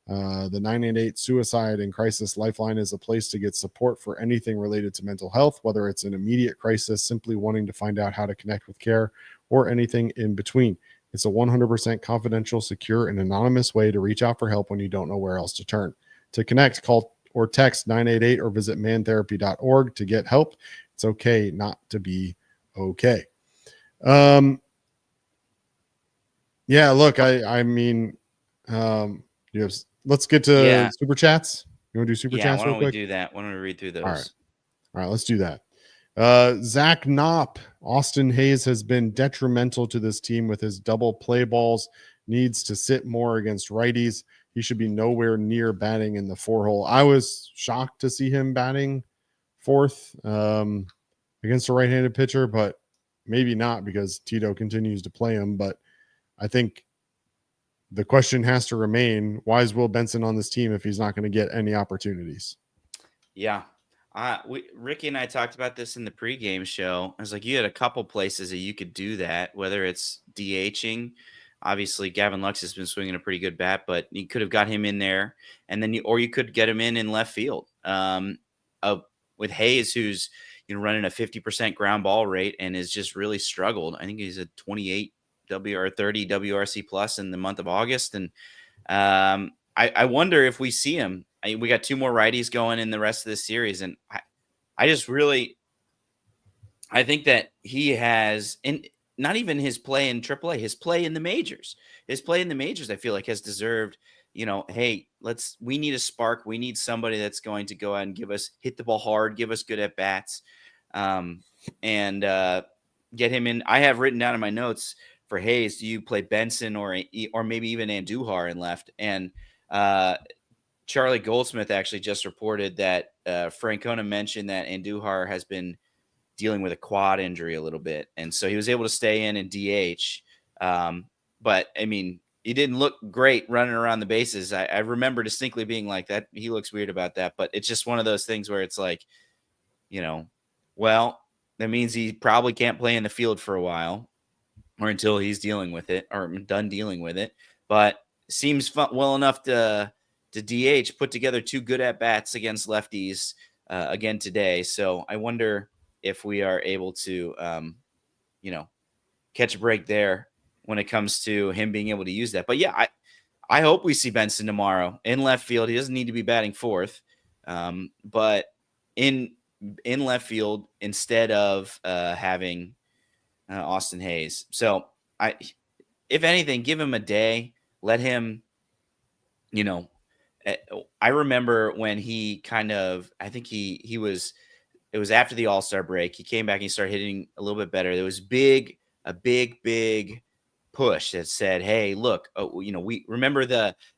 The 988 Suicide and Crisis Lifeline is a place to get support for anything related to mental health, whether it's an immediate crisis, simply wanting to find out how to connect with care, or anything in between. It's a 100% confidential, secure, and anonymous way to reach out for help when you don't know where else to turn. To connect, call or text 988 or visit mantherapy.org to get help. It's okay not to be okay. Yeah, look, I mean, let's get to super chats. You want to do super chats real quick?
Why don't we do that? Why don't we read through those?
All right, let's do that. Zach Knopp, Austin Hayes has been detrimental to this team with his double play balls. Needs to sit more against righties. He should be nowhere near batting in the 4-hole. I was shocked to see him batting fourth against a right-handed pitcher, but maybe not, because Tito continues to play him. But I think the question has to remain, why is Will Benson on this team if he's not going to get any opportunities?
Yeah. Ricky and I talked about this in the pregame show. I was like, you had a couple places that you could do that, whether it's DHing. Obviously, Gavin Lux has been swinging a pretty good bat, but you could have got him in there, and then you could get him in left field with Hayes, who's running a 50% ground ball rate and has just really struggled. I think he's a 28 30 WRC plus in the month of August. And I wonder if we see him. We got 2 more righties going in the rest of this series. And I think that he has, and not even his play in AAA, his play in the majors, I feel like has deserved, hey, we need a spark. We need somebody that's going to go out and hit the ball hard, give us good at bats, and get him in. I have written down in my notes for Hayes, do you play Benson or maybe even Andujar in left? And Charlie Goldsmith actually just reported that Francona mentioned that Andujar has been dealing with a quad injury a little bit. And so he was able to stay in and DH. But I mean, he didn't look great running around the bases. I remember distinctly being like that. He looks weird about that, but it's just one of those things where it's like, well, that means he probably can't play in the field for a while or until he's dealing with it or done dealing with it. But seems well enough to DH, put together 2 good at bats against lefties again today. So I wonder if we are able to, catch a break there when it comes to him being able to use that. But yeah, I hope we see Benson tomorrow in left field. He doesn't need to be batting 4th, but in left field instead of having Austin Hayes. So if anything, give him a day, let him, I remember when he I think it was after the All-Star break. He came back and he started hitting a little bit better. There was a big push that said, hey, look, we remember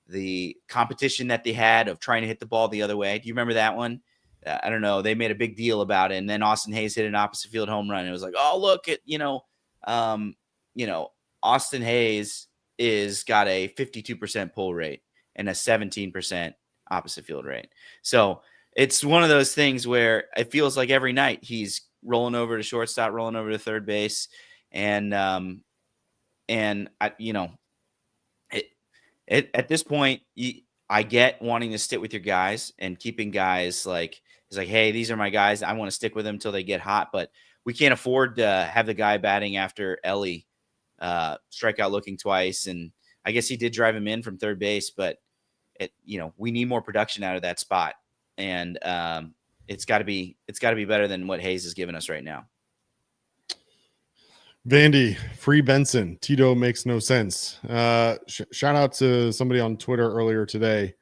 the competition that they had of trying to hit the ball the other way. Do you remember that one? I don't know. They made a big deal about it. And then Austin Hayes hit an opposite field home run. It was like, oh, look at, Austin Hayes is got a 52% pull rate and a 17% opposite field rate. So it's one of those things where it feels like every night he's rolling over to shortstop, rolling over to third base. And at this point, I get wanting to stick with your guys and keeping guys like, it's like, hey, these are my guys. I want to stick with them until they get hot, but we can't afford to have the guy batting after Ellie strike out looking twice. And I guess he did drive him in from third base, but we need more production out of that spot. And it's got to be better than what Hayes is giving us right now.
Vandy, free Benson. Tito makes no sense. Shout out to somebody on Twitter earlier today.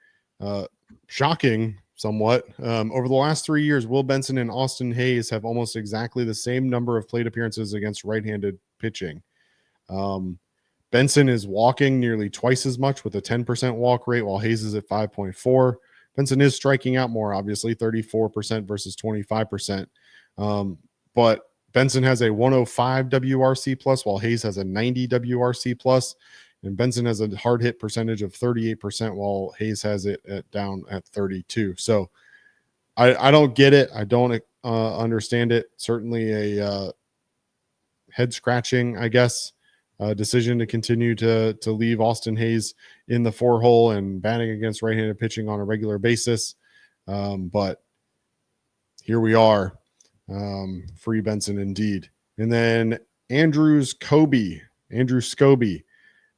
Shocking somewhat. Over the last 3 years, Will Benson and Austin Hayes have almost exactly the same number of plate appearances against right-handed pitching. Benson is walking nearly twice as much with a 10% walk rate, while Hayes is at 5.4. Benson is striking out more, obviously, 34% versus 25%. But Benson has a 105 WRC plus, while Hayes has a 90 WRC plus, and Benson has a hard hit percentage of 38%, while Hayes has it down at 32. So I don't get it. I don't understand it. Certainly a head scratching, I guess, decision to continue to leave Austin Hayes in the 4-hole and batting against right-handed pitching on a regular basis. But here we are. Free Benson indeed. And then Andrew Scobie.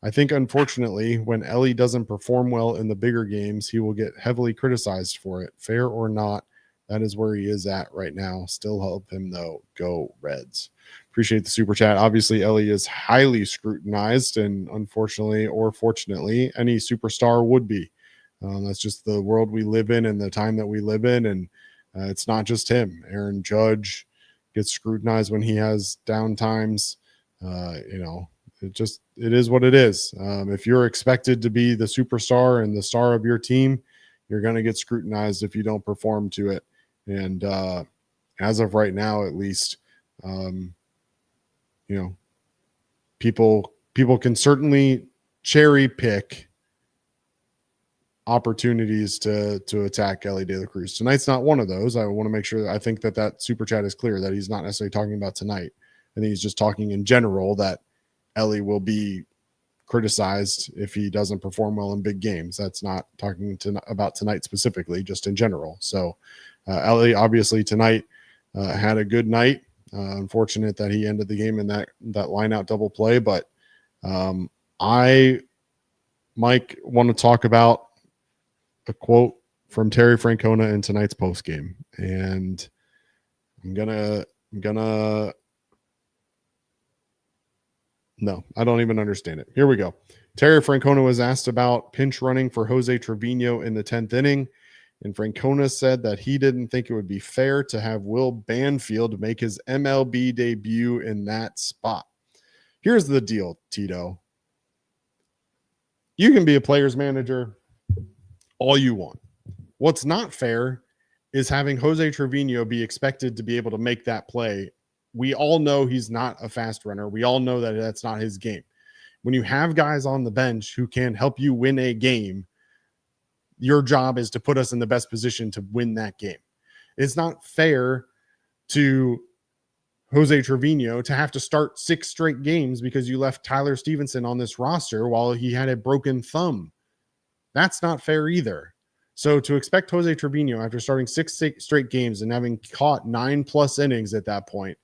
I think, unfortunately, when Ellie doesn't perform well in the bigger games, he will get heavily criticized for it. Fair or not, that is where he is at right now. Still help him, though. Go Reds. Appreciate the super chat. Obviously, Ellie is highly scrutinized, and unfortunately or fortunately, any superstar would be. That's just the world we live in and the time that we live in, and it's not just him. Aaron Judge gets scrutinized when he has down times. It is what it is. If you're expected to be the superstar and the star of your team, you're going to get scrutinized if you don't perform to it. And as of right now, at least, people can certainly cherry pick opportunities to attack Ellie De La Cruz. Tonight's not one of those. I want to make sure that I think that super chat is clear, that he's not necessarily talking about tonight. I think he's just talking in general that Ellie will be criticized if he doesn't perform well in big games. That's not talking about tonight specifically, just in general. So Ellie obviously tonight had a good night. Unfortunate that he ended the game in that line out double play, but I, Mike, want to talk about a quote from Terry Francona in tonight's postgame, and I'm gonna no, I don't even understand it. Here we go. Terry Francona was asked about pinch running for Jose Trevino in the 10th inning, and Francona said that he didn't think it would be fair to have Will Banfield make his MLB debut in that spot. Here's the deal, Tito. You can be a player's manager all you want. What's not fair is having Jose Trevino be expected to be able to make that play. We all know he's not a fast runner. We all know that that's not his game. When you have guys on the bench who can help you win a game, your job is to put us in the best position to win that game. It's not fair to Jose Trevino to have to start 6 straight games because you left Tyler Stevenson on this roster while he had a broken thumb. That's not fair either. So to expect Jose Trevino after starting 6 straight games and having caught 9+ innings at that point,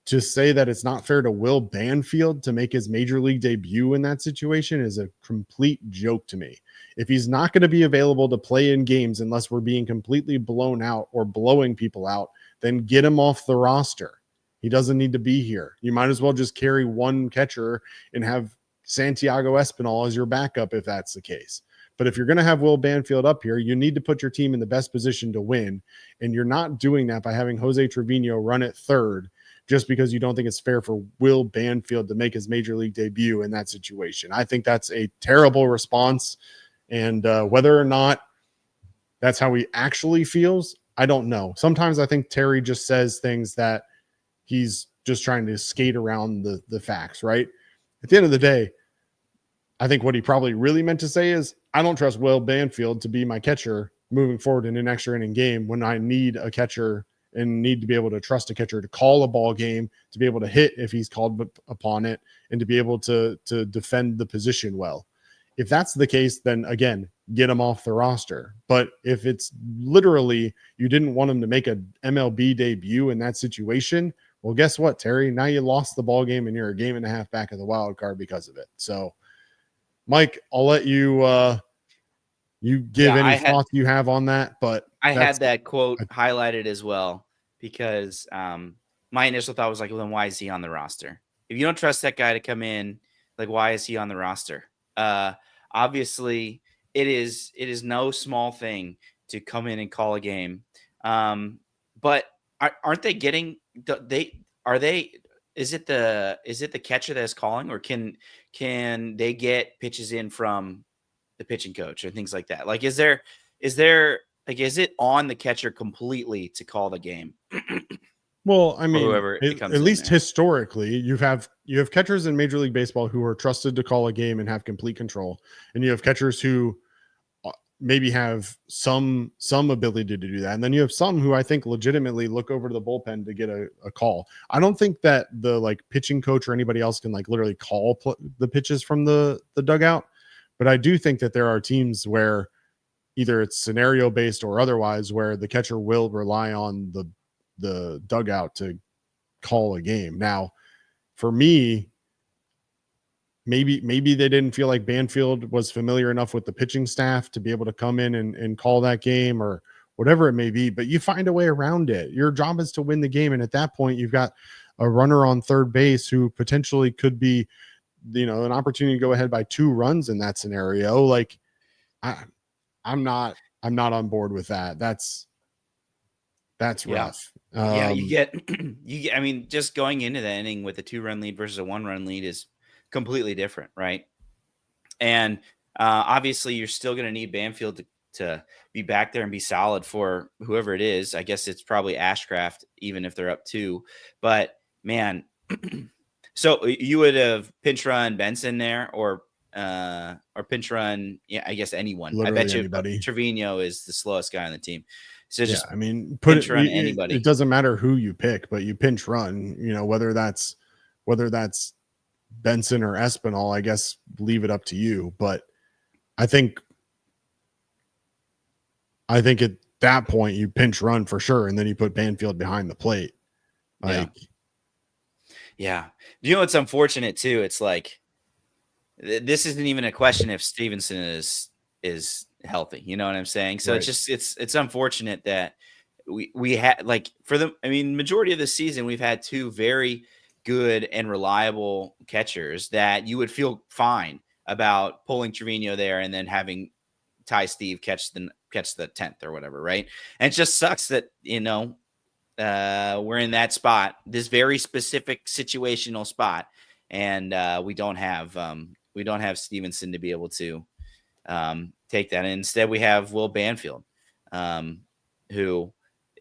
to say that it's not fair to Will Banfield to make his major league debut in that situation is a complete joke to me. If he's not going to be available to play in games unless we're being completely blown out or blowing people out, then get him off the roster. He doesn't need to be here. You might as well just carry one catcher and have Santiago Espinal as your backup if that's the case. But if you're going to have Will Banfield up here, you need to put your team in the best position to win. And you're not doing that by having Jose Trevino run at third just because you don't think it's fair for Will Banfield to make his major league debut in that situation. I think that's a terrible response. And whether or not that's how he actually feels, I don't know. Sometimes I think Terry just says things that he's just trying to skate around the facts, right? At the end of the day, I think what he probably really meant to say is, I don't trust Will Banfield to be my catcher moving forward in an extra inning game when I need a catcher and need to be able to trust a catcher to call a ball game, to be able to hit if he's called upon it, and to be able to defend the position well. If that's the case, then again, get him off the roster. But if it's literally you didn't want him to make an MLB debut in that situation, well, guess what, Terry? Now you lost the ball game and you're a game and a half back of the wild card because of it. So, Mike, I'll let you you give any thoughts you have on that. But
I had that quote highlighted as well because my initial thought was like, well, then why is he on the roster? If you don't trust that guy to come in, like, why is he on the roster? Obviously, it is no small thing to come in and call a game. But aren't they getting is it the catcher that's calling, or can they get pitches in from the pitching coach and things like that? Like, is it on the catcher completely to call the game?
Well, I mean, at least historically, you have catchers in Major League Baseball who are trusted to call a game and have complete control, and you have catchers who maybe have some ability to do that, and then you have some who I think legitimately look over to the bullpen to get a call. I don't think that the pitching coach or anybody else can literally call the pitches from the dugout, but I do think that there are teams where either it's scenario based or otherwise where the catcher will rely on the dugout to call a game. Now, for me, maybe they didn't feel like Banfield was familiar enough with the pitching staff to be able to come in and call that game or whatever it may be, but you find a way around it. Your job is to win the game. And at that point, you've got a runner on third base who potentially could be, an opportunity to go ahead by 2 runs in that scenario. Like, I'm not on board with that. That's rough.
You get, I mean, just going into the inning with a 2-run lead versus a 1-run lead is completely different, right? And obviously you're still going to need Banfield to be back there and be solid for whoever it is. I guess it's probably Ashcraft, even if they're up 2. But man, so you would have pinch run Benson there or pinch run, I guess anyone.
Literally
I bet you
anybody.
Trevino is the slowest guy on the team. So just
pinch
run anybody.
It doesn't matter who you pick, but you pinch run, whether that's Benson or Espinal, I guess leave it up to you. But I think at that point you pinch run for sure, and then you put Banfield behind the plate.
Yeah. You know what's unfortunate too? It's like this isn't even a question if Stevenson is healthy. You know what I'm saying? So
Right.
it's unfortunate that we had like majority of the season we've had two very good and reliable catchers that you would feel fine about pulling Trevino there and then having Ty Steve catch the 10th or whatever, right? And it just sucks that we're in that spot, this very specific situational spot, and we don't have Stevenson to be able to take that. And instead, we have Will Banfield, who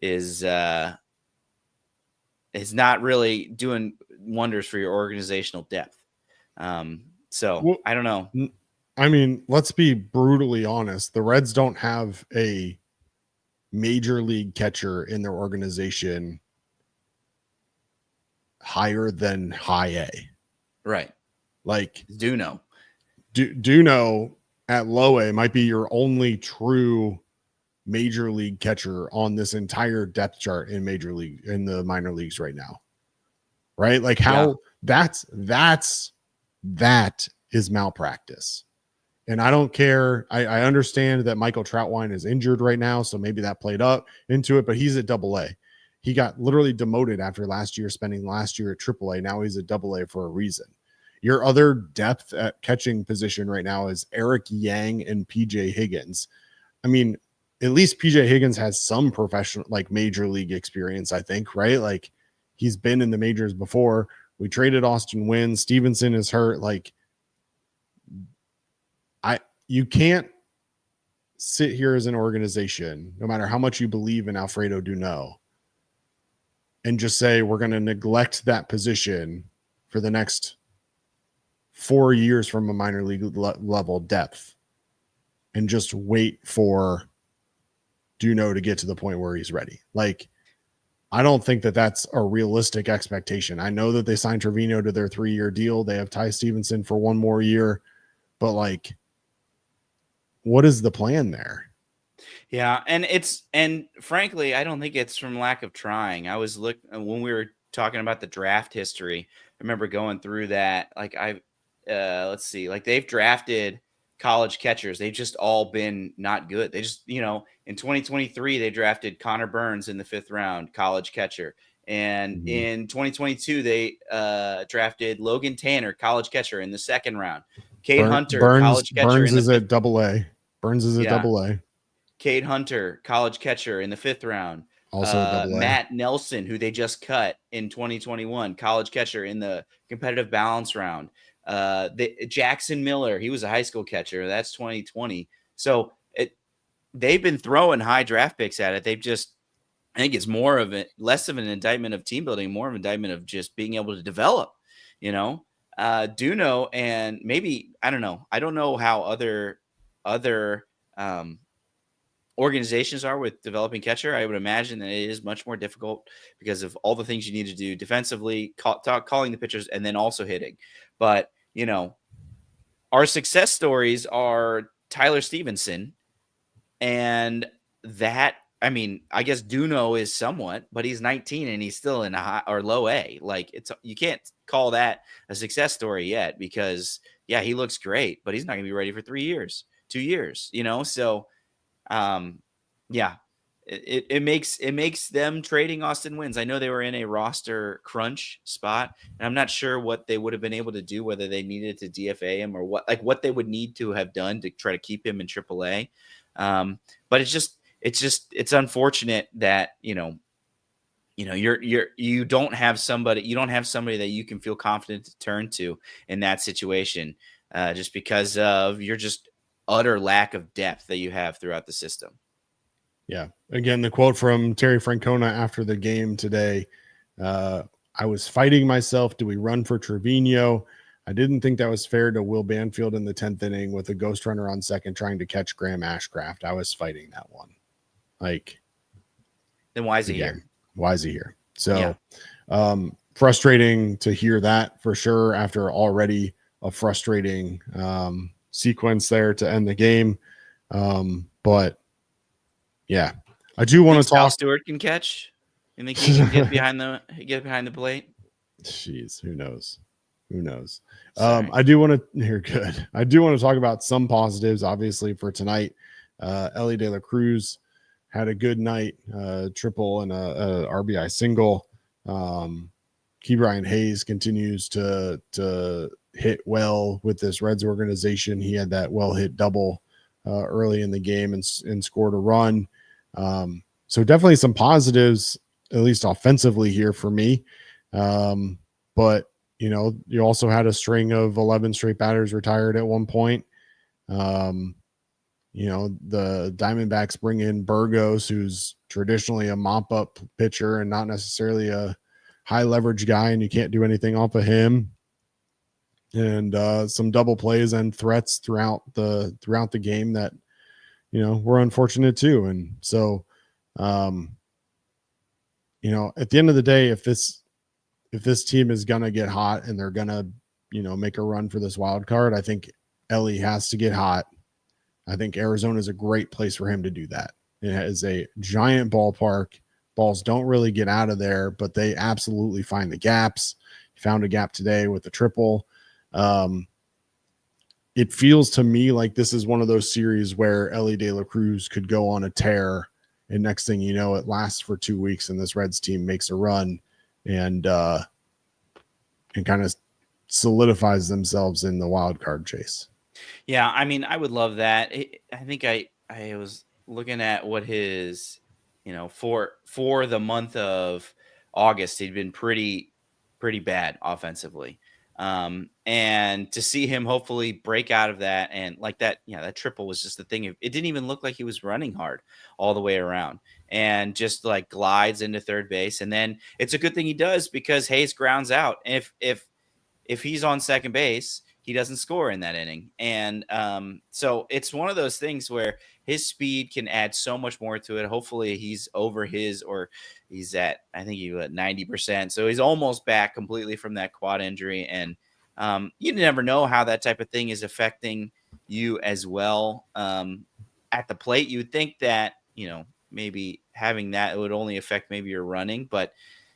is not really doing wonders for your organizational depth. So I don't know.
I mean, let's be brutally honest. The Reds don't have a major league catcher in their organization higher than high A.
Right.
Like
Duno
at low A might be your only true major league catcher on this entire depth chart in the minor leagues right now. Right? Like how that is malpractice. And I don't care. I understand that Michael Troutwine is injured right now, so maybe that played up into it, but he's at AA. He got literally demoted after spending last year at AAA. Now he's at AA for a reason. Your other depth at catching position right now is Eric Yang and PJ Higgins. I mean, at least PJ Higgins has some professional, like major league experience, I think, right? Like he's been in the majors before. We traded Austin Wynn. Stevenson is hurt. Like, you can't sit here as an organization, no matter how much you believe in Alfredo Duno, and just say we're going to neglect that position for the next 4 years from a minor league level depth and just wait for Duno to get to the point where he's ready. Like, I don't think that that's a realistic expectation. I know that they signed Trevino to their 3-year deal. They have Ty Stevenson for 1 more year, but like, what is the plan there?
Yeah, and frankly, I don't think it's from lack of trying. I was when we were talking about the draft history. I remember going through that. Like let's see, like they've drafted college catchers. They've just all been not good. They just, in 2023 they drafted Connor Burns in the 5th round, college catcher. And in 2022 they drafted Logan Tanner, college catcher, in the 2nd round. Cade Hunter, college catcher.
Burns is at AA. Burns is at AA.
Cade Hunter, college catcher, in the 5th round.
Also AA.
Matt Nelson, who they just cut in 2021, college catcher in the competitive balance round. Jackson Miller, he was a high school catcher. That's 2020. So they've been throwing high draft picks at it. They've just, I think it's less of an indictment of team building, more of an indictment of just being able to develop, Duno, and maybe, I don't know. I don't know how other organizations are with developing catcher. I would imagine that it is much more difficult because of all the things you need to do defensively, calling the pitchers, and then also hitting. But, our success stories are Tyler Stevenson, and that, I mean, I guess Duno is somewhat, but he's 19 and he's still in a high or low A. Like, you can't call that a success story yet because, yeah, he looks great, but he's not going to be ready for 2 years, So, yeah, it makes them trading Austin Wynns. I know they were in a roster crunch spot, and I'm not sure what they would have been able to do, whether they needed to DFA him or what they would need to have done to try to keep him in AAA. But it's unfortunate that, you don't have somebody that you can feel confident to turn to in that situation, just because of your just utter lack of depth that you have throughout the system.
Yeah. Again, the quote from Terry Francona after the game today, I was fighting myself. Do we run for Trevino? I didn't think that was fair to Will Banfield in the 10th inning with a ghost runner on second trying to catch Graham Ashcraft. I was fighting that one. Like,
then why is he here?
Why is he here? So, frustrating to hear that for sure after already a frustrating sequence there to end the game. But yeah, I do want to talk.
Stewart can catch. You think he can get behind the plate?
Jeez, who knows? Who knows?
Sorry.
I do want to. You're good. I do want to talk about some positives, obviously, for tonight. Ellie De La Cruz had a good night, triple and a RBI single. Ke'Bryan Hayes continues to hit well with this Reds organization. He had that well hit double early in the game and scored a run. So definitely some positives, at least offensively here for me. But you know, you also had a string of 11 straight batters retired at one point. You know, the Diamondbacks bring in Burgos, who's traditionally a mop-up pitcher and not necessarily a high leverage guy, and you can't do anything off of him. And some double plays and threats throughout the game that, you know, were unfortunate too. And so, you know, at the end of the day, if this team is gonna get hot and they're gonna, you know, make a run for this wild card, I think Ellie has to get hot. I think Arizona is a great place for him to do that. It is a giant ballpark. Balls don't really get out of there, but they absolutely find the gaps. He found a gap today with the triple. It feels to me like this is one of those series where Ellie De La Cruz could go on a tear, and next thing you know, it lasts for 2 weeks, and this Reds team makes a run and kind of solidifies themselves in the wild card chase.
Yeah, I mean, I would love that. I think I was looking at what his, you know, for the month of August, he'd been pretty bad offensively. And to see him hopefully break out of that, and like that, yeah, that triple was just the thing. It didn't even look like he was running hard all the way around, and just like glides into third base. And then it's a good thing he does, because Hayes grounds out. And if he's on second base, he doesn't score in that inning. And so it's one of those things where his speed can add so much more to it. Hopefully he's over his, or he's at, I think he was at 90%. So he's almost back completely from that quad injury. And you never know how that type of thing is affecting you as well. At the plate, you would think that, you know, maybe having that, it would only affect maybe your running, but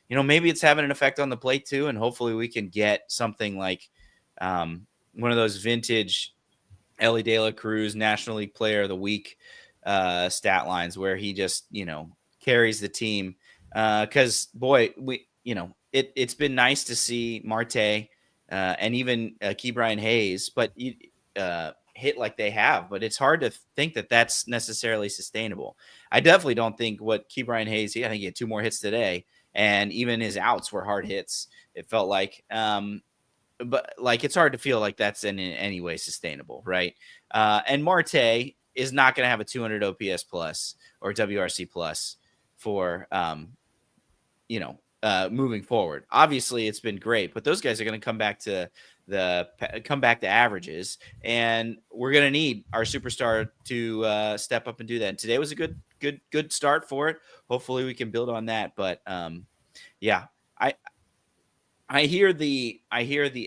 you know, maybe it's having an effect on the plate too. And hopefully we can get something like one of those vintage Ellie De La Cruz National League Player of the Week stat lines, where he just, you know, carries the team. Because boy, it's been nice to see Marte and even Ke'Bryan Hayes, but hit like they have. But it's hard to think that that's necessarily sustainable. I definitely don't think what Ke'Bryan Hayes, I think he had 2 more hits today, and even his outs were hard hits, it felt like. But like, it's hard to feel like that's in any way sustainable, right? And Marte is not going to have a 200 OPS plus or WRC plus for moving forward. Obviously, it's been great, but those guys are going to come back to averages, and we're going to need our superstar to step up and do that. And today was a good start for it. Hopefully, we can build on that. But yeah, I hear the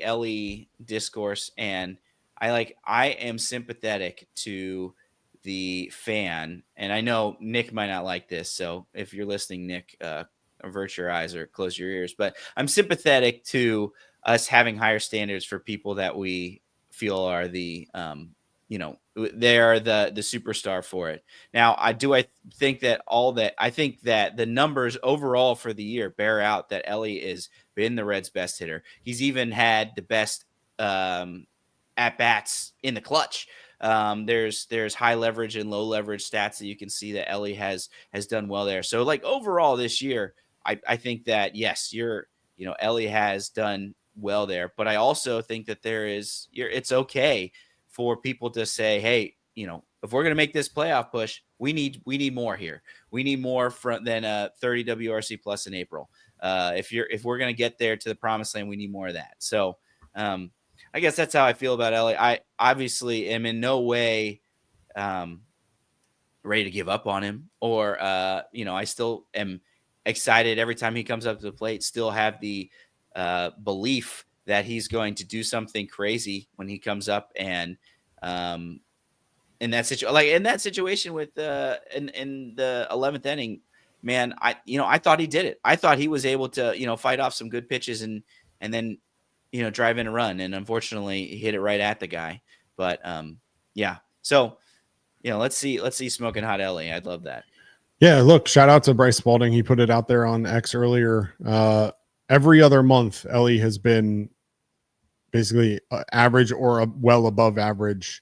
Ellie discourse, and I am sympathetic to the fan, and I know Nick might not like this, so if you're listening, Nick, avert your eyes or close your ears. But I'm sympathetic to us having higher standards for people that we feel are the they are the superstar for it. Now, I think that the numbers overall for the year bear out that Ellie has been the Reds' best hitter. He's even had the best at bats in the clutch. There's high leverage and low leverage stats that you can see that Ellie has done well there. So like overall this year, I think that yes, Ellie has done well there, but I also think that it's okay for people to say, hey, if we're going to make this playoff push, we need more here. We need more than a 30 WRC plus in April. If we're going to get there to the promised land, we need more of that. So I guess that's how I feel about Ellie. I obviously am in no way ready to give up on him, or I still am excited every time he comes up to the plate. Still have the belief that he's going to do something crazy when he comes up, and in that situation with in the 11th inning, man, I thought he did it. I thought he was able to fight off some good pitches and then drive in a run, and unfortunately he hit it right at the guy. But yeah. So, let's see smoking hot Ellie. I'd love that.
Yeah, look, shout out to Bryce Spalding. He put it out there on X earlier. Every other month, Ellie has been basically average or well above average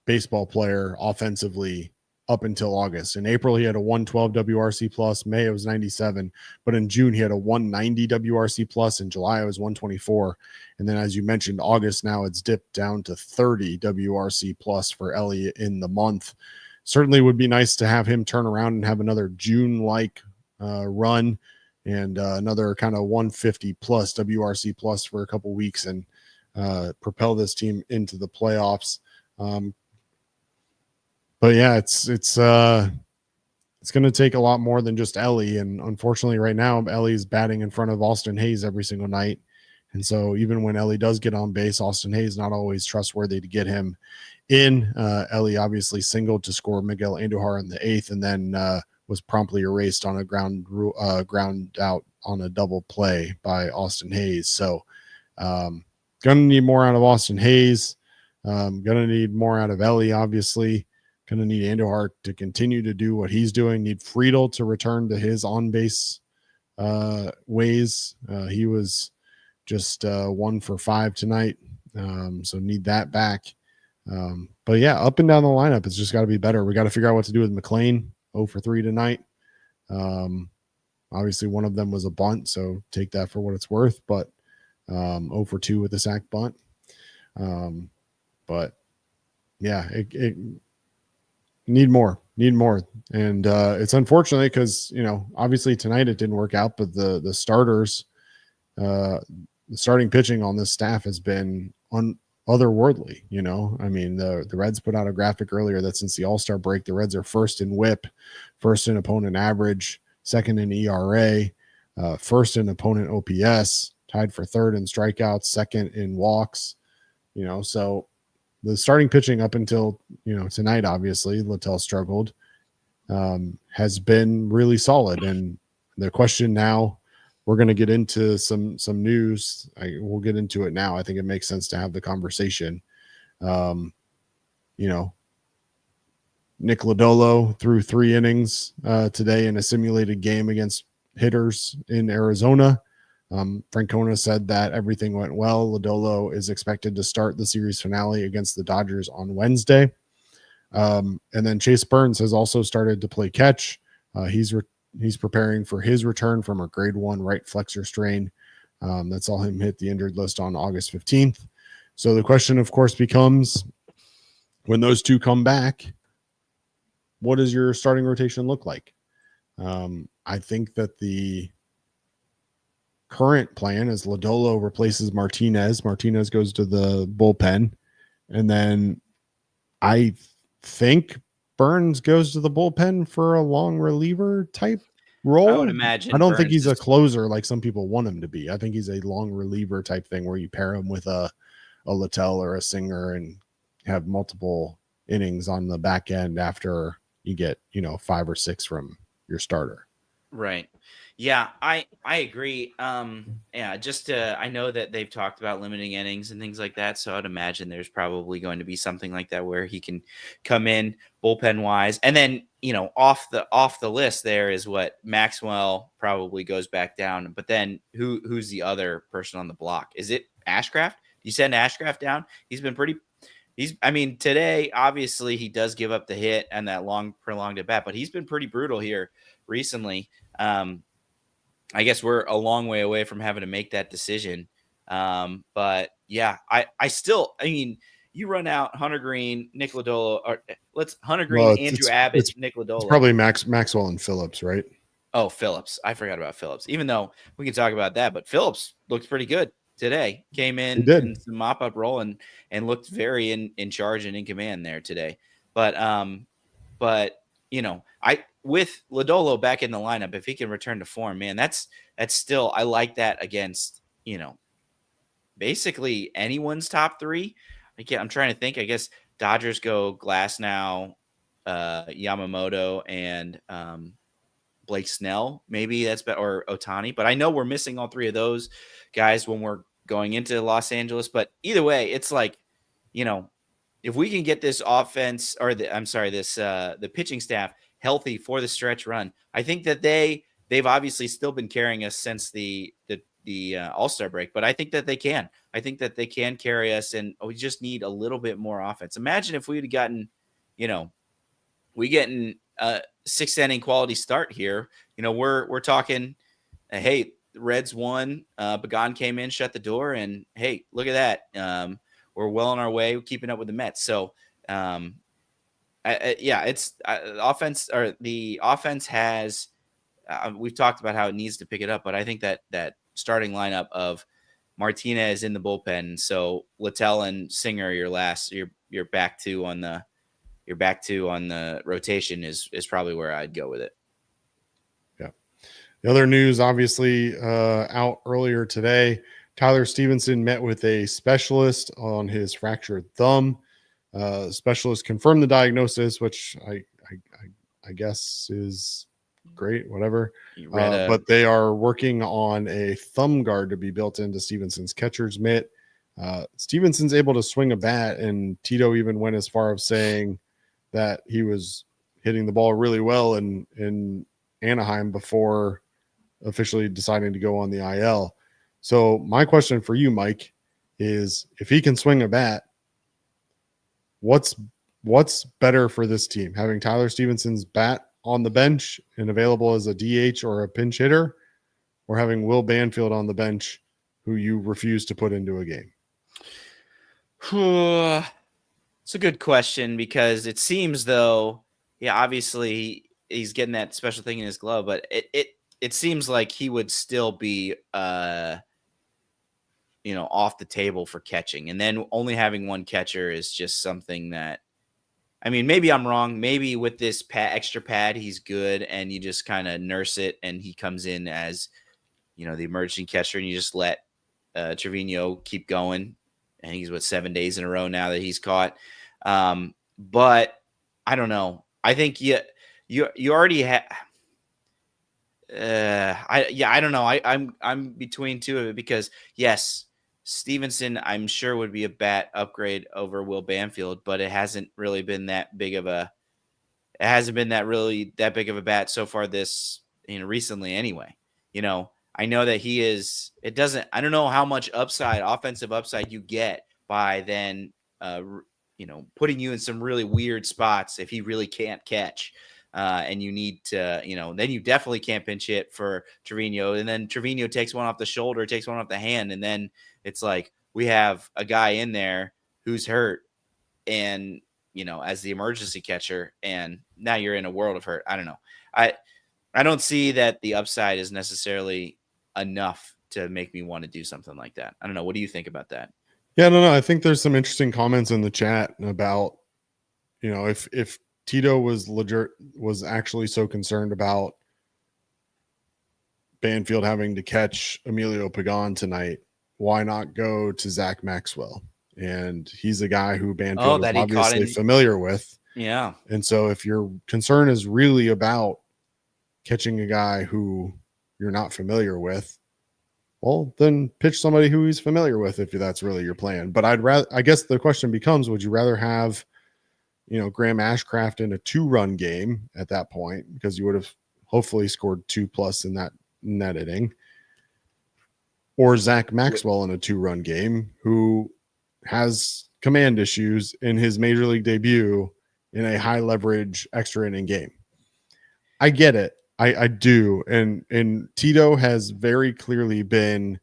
baseball player offensively up until August. In April, he had a 112 WRC plus. May, it was 97. But in June, he had a 190 WRC plus. In July, it was 124. And then, as you mentioned, August, now it's dipped down to 30 WRC plus for Ellie in the month. Certainly would be nice to have him turn around and have another June-like run and another kind of 150 plus WRC plus for a couple weeks and propel this team into the playoffs. But yeah, it's going to take a lot more than just Ellie. And unfortunately right now, Ellie's batting in front of Austin Hayes every single night. And so even when Ellie does get on base, Austin Hayes not always trustworthy to get him in. Ellie obviously singled to score Miguel Andujar in the 8th, and then was promptly erased on a ground out on a double play by Austin Hayes. So gonna need more out of Austin Hayes. Gonna need more out of Ellie, obviously. Gonna need Andujar to continue to do what he's doing. Need Friedel to return to his on-base ways. He was just 1 for 5 tonight. So need that back. But yeah, up and down the lineup, it's just got to be better. We got to figure out what to do with McLean. 0 for 3 tonight. Obviously one of them was a bunt, so take that for what it's worth, but 0 for 2 with a sack bunt. But yeah, it need more. And it's unfortunate because, obviously tonight it didn't work out, but the starters, the starting pitching on this staff has been otherworldly. I mean, the Reds put out a graphic earlier that since the All-Star break, the Reds are first in WHIP, first in opponent average, second in ERA, first in opponent OPS, tied for third in strikeouts, second in walks. So the starting pitching up until tonight, obviously Littell struggled, has been really solid. And the question now, we're going to get into some news. We'll get into it now. I think it makes sense to have the conversation. Nick Lodolo threw 3 innings today in a simulated game against hitters in Arizona. Francona said that everything went well. Lodolo is expected to start the series finale against the Dodgers on Wednesday. And then Chase Burns has also started to play catch. He's preparing for his return from a grade 1 right flexor strain. That's all him hit the injured list on August 15th. So the question, of course, becomes when those two come back, what does your starting rotation look like? I think that the current plan is Lodolo replaces Martinez. Martinez goes to the bullpen. And then I think Burns goes to the bullpen for a long reliever type role.
I would imagine.
I don't think he's a closer like some people want him to be. I think he's a long reliever type thing where you pair him with a Littell or a Singer and have multiple innings on the back end after you get 5 or 6 from your starter.
Right. Yeah, I agree. I know that they've talked about limiting innings and things like that, so I'd imagine there's probably going to be something like that where he can come in bullpen wise. And then, off the list there is what Maxwell probably goes back down. But then who's the other person on the block? Is it Ashcraft? You send Ashcraft down? Today, obviously he does give up the hit and that long prolonged at bat, but he's been pretty brutal here recently. I guess we're a long way away from having to make that decision. But yeah, you run out Hunter Green, Nick Lodolo, or Hunter Green, Andrew Abbott, Nick Lodolo.
It's probably Maxwell and Phillips, right?
Oh, Phillips. I forgot about Phillips, even though we can talk about that, but Phillips looked pretty good today. Came in some mop-up role and looked very in charge and in command there today. But with Lodolo back in the lineup, if he can return to form, man, that's still, I like that against, basically anyone's top 3. I'm trying to think. I guess Dodgers go Glasnow, Yamamoto, and Blake Snell. Maybe that's better, or Ohtani. But I know we're missing all 3 of those guys when we're going into Los Angeles. But either way, it's like, if we can get this offense or the pitching staff healthy for the stretch run, I think that they've obviously still been carrying us since the All-Star break, but I think that they can. I think that they can carry us, and we just need a little bit more offense. Imagine if we'd gotten, we getting a 6th inning quality start here. We're talking, hey, the Reds won. Pagan came in, shut the door, and hey, look at that. We're well on our way, keeping up with the Mets. So, it's offense, or the offense has. We've talked about how it needs to pick it up, but I think that starting lineup of Martinez in the bullpen, so Littell and Singer, you're back to on the rotation is probably where I'd go with it.
Yeah. The other news, obviously, out earlier today, Tyler Stevenson met with a specialist on his fractured thumb. Specialist confirmed the diagnosis, which I guess is great, whatever. But they are working on a thumb guard to be built into Stevenson's catcher's mitt. Stevenson's able to swing a bat, and Tito even went as far as saying that he was hitting the ball really well in Anaheim before officially deciding to go on the IL. So my question for you, Mike, is if he can swing a bat, what's better for this team? Having Tyler Stevenson's bat on the bench and available as a DH or a pinch hitter, or having Will Banfield on the bench who you refuse to put into a game?
It's a good question, because it seems though, obviously he's getting that special thing in his glove, but it seems like he would still be off the table for catching. And then only having one catcher is just something that, I mean, maybe I'm wrong. Maybe with this extra pad, he's good, and you just kind of nurse it, and he comes in as, the emerging catcher, and you just let Trevino keep going. And he's 7 days in a row now that he's caught. But I don't know. I think you already have. I don't know. I'm between two of it, because yes, Stevenson, I'm sure, would be a bat upgrade over Will Banfield, but it hasn't really been that big of a. It hasn't been that big of a bat so far recently anyway. I know that he is. It doesn't. I don't know how much offensive upside you get by then, putting you in some really weird spots if he really can't catch. And you need to, then you definitely can't pinch hit for Trevino. And then Trevino takes one off the shoulder, takes one off the hand. And then it's like, we have a guy in there who's hurt and, as the emergency catcher. And now you're in a world of hurt. I don't know. I don't see that the upside is necessarily enough to make me want to do something like that. I don't know. What do you think about that?
Yeah, no. I think there's some interesting comments in the chat about, if Tito was actually so concerned about Banfield having to catch Emilio Pagan tonight, why not go to Zach Maxwell? And he's a guy who Banfield is obviously familiar with.
Yeah.
And so if your concern is really about catching a guy who you're not familiar with, well, then pitch somebody who he's familiar with if that's really your plan. But I guess the question becomes, would you rather have, Graham Ashcraft in a 2-run game at that point, because you would have hopefully scored 2+ in that inning, or Zach Maxwell in a 2-run game who has command issues in his major league debut in a high leverage extra inning game? I get it. I do. And Tito has very clearly been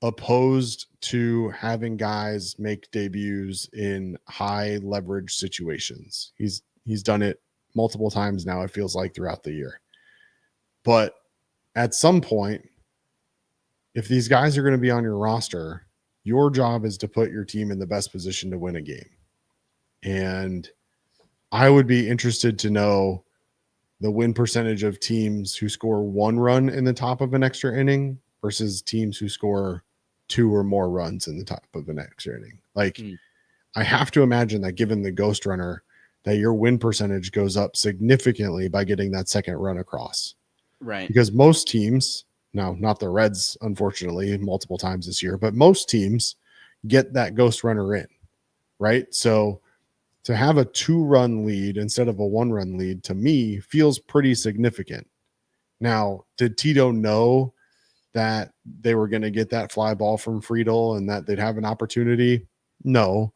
opposed to having guys make debuts in high leverage situations. He's done it multiple times now, it feels like, throughout the year. But at some point, if these guys are going to be on your roster, your job is to put your team in the best position to win a game. And I would be interested to know the win percentage of teams who score 1 run in the top of an extra inning versus teams who score 2 or more runs in the top of an extra inning. I have to imagine that, given the ghost runner, that your win percentage goes up significantly by getting that second run across.
Right.
Because most teams, Now, not the Reds, unfortunately, multiple times this year, but most teams get that ghost runner in, right? So to have a 2-run lead instead of a 1-run lead, to me, feels pretty significant. Now, did Tito know that they were going to get that fly ball from Friedel and that they'd have an opportunity? No,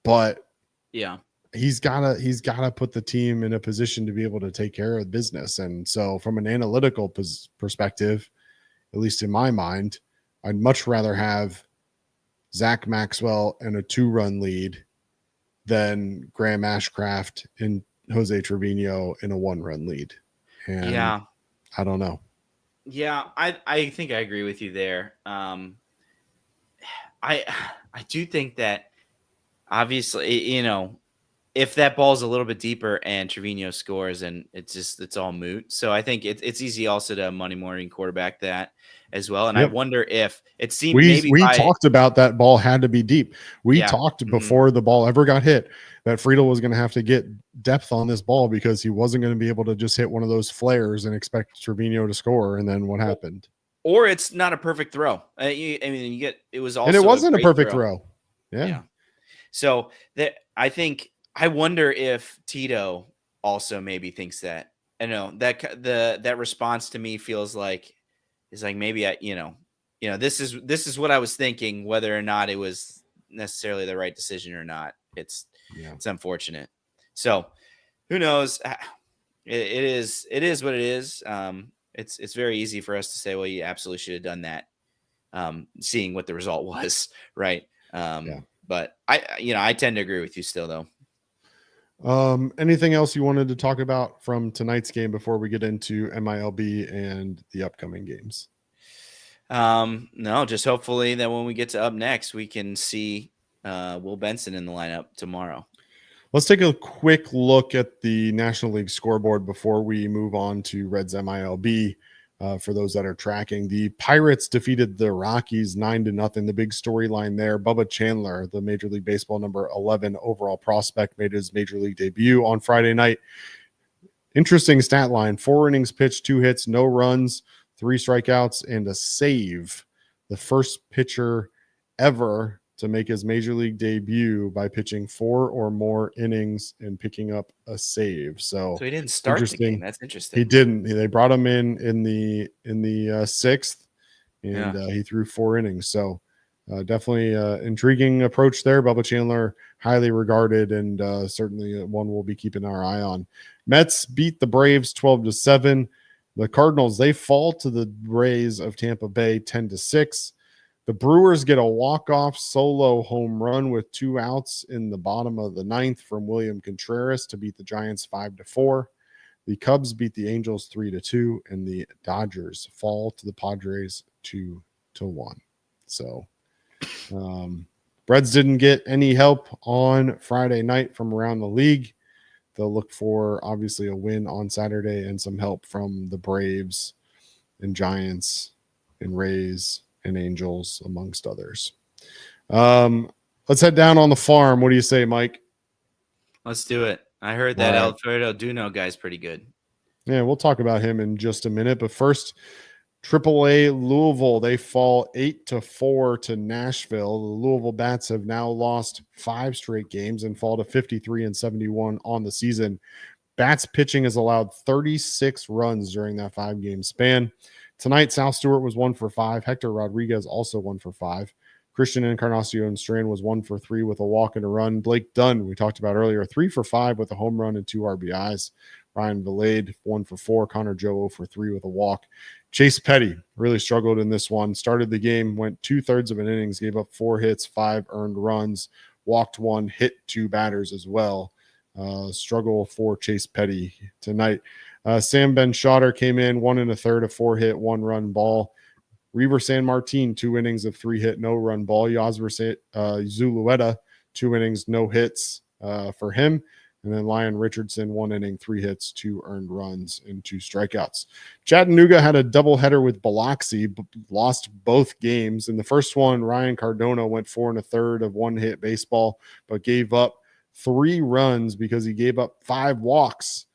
but
yeah,
he's gotta put the team in a position to be able to take care of business. And so from an analytical perspective, at least in my mind, I'd much rather have Zach Maxwell in a 2-run lead than Graham Ashcraft and Jose Trevino in a 1-run lead. And
yeah,
I don't know.
Yeah, I think I agree with you there. I do think that obviously, if that ball's a little bit deeper and Trevino scores, and it's all moot. So I think it's easy also to Monday morning quarterback that as well. And I wonder if it seemed
we talked about that ball had to be deep. We talked before the ball ever got hit that Friedel was going to have to get depth on this ball because he wasn't going to be able to just hit one of those flares and expect Trevino to score. And then what happened?
Or it's not a perfect throw. It was also,
and it wasn't a perfect
throw. Yeah. So I wonder if Tito also maybe thinks that. I know that response to me feels like is like maybe this is what I was thinking, whether or not it was necessarily the right decision or not. It's unfortunate. So who knows? It is what it is. It's very easy for us to say, well, you absolutely should have done that. Seeing what the result was, right? But I tend to agree with you still, though.
Anything else you wanted to talk about from tonight's game before we get into MILB and the upcoming games?
No, just hopefully that when we get to up next, we can see Will Benson in the lineup tomorrow.
Let's take a quick look at the National League scoreboard before we move on to Reds MILB. For those that are tracking, the Pirates defeated the Rockies 9-0. The big storyline there, Bubba Chandler, the Major League Baseball number 11 overall prospect, made his Major League debut on Friday night. Interesting stat line: 4 innings pitched, 2 hits, no runs, 3 strikeouts, and a save. The first pitcher ever to make his Major League debut by pitching 4 or more innings and picking up a save. So
he didn't start the game. That's interesting.
He didn't. They brought him in the 6th, and he threw 4 innings. So definitely intriguing approach there. Bubba Chandler, highly regarded, and certainly one we'll be keeping our eye on. Mets beat the Braves 12-7. The Cardinals, they fall to the Rays of Tampa Bay 10-6. The Brewers get a walk-off solo home run with 2 outs in the bottom of the 9th from William Contreras to beat the Giants 5-4. The Cubs beat the Angels 3-2, and the Dodgers fall to the Padres 2-1. So, Reds didn't get any help on Friday night from around the league. They'll look for obviously a win on Saturday and some help from the Braves and Giants and Rays and Angels, amongst others. Let's head down on the farm. What do you say, Mike?
Let's do it. I heard that Alfredo Duno guy's pretty good.
Yeah, we'll talk about him in just a minute. But first, AAA Louisville, they fall 8-4 to Nashville. The Louisville Bats have now lost 5 straight games and fall to 53-71 on the season. Bats pitching has allowed 36 runs during that 5-game span. Tonight, Sal Stewart was 1 for 5. Hector Rodriguez also 1 for 5. Christian Encarnacion Strand was 1 for 3 with a walk and a run. Blake Dunn, we talked about earlier, 3 for 5 with a home run and 2 RBIs. Ryan Vilade, 1 for 4. Connor Joe 0 for 3 with a walk. Chase Petty really struggled in this one. Started the game, went 2/3 of an innings, gave up 4 hits, 5 earned runs, walked 1, hit 2 batters as well. Struggle for Chase Petty tonight. Sam Ben-Shotter came in 1 1/3, a 4-hit, 1-run ball. Reaver San Martin, 2 innings of 3-hit, no-run ball. Yasser Zulueta, 2 innings, no hits for him. And then Lyon Richardson, 1 inning, 3 hits, 2 earned runs, and 2 strikeouts. Chattanooga had a doubleheader with Biloxi, lost both games. In the first one, Ryan Cardona went 4 1/3 of 1-hit baseball, but gave up 3 runs because he gave up 5 walks.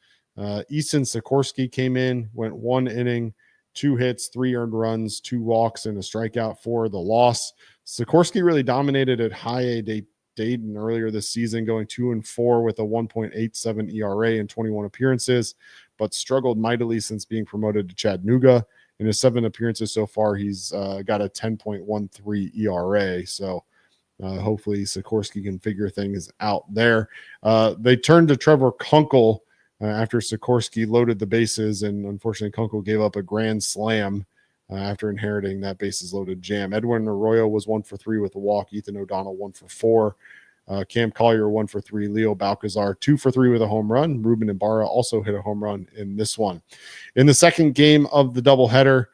Easton Sikorsky came in, went 1 inning, 2 hits, 3 earned runs, 2 walks, and a strikeout for the loss. Sikorsky really dominated at high A Dayton earlier this season, going 2-4 with a 1.87 ERA in 21 appearances, but struggled mightily since being promoted to Chattanooga. In his 7 appearances so far, he's got a 10.13 ERA. So hopefully Sikorsky can figure things out there. They turned to Trevor Kunkel after Sikorsky loaded the bases, and unfortunately Kunkel gave up a grand slam after inheriting that bases loaded jam. Edwin Arroyo was 1 for 3 with a walk. Ethan O'Donnell 1 for 4. Cam Collier 1 for 3. Leo Balcazar 2 for 3 with a home run. Ruben Ibarra also hit a home run in this one. In the second game of the doubleheader,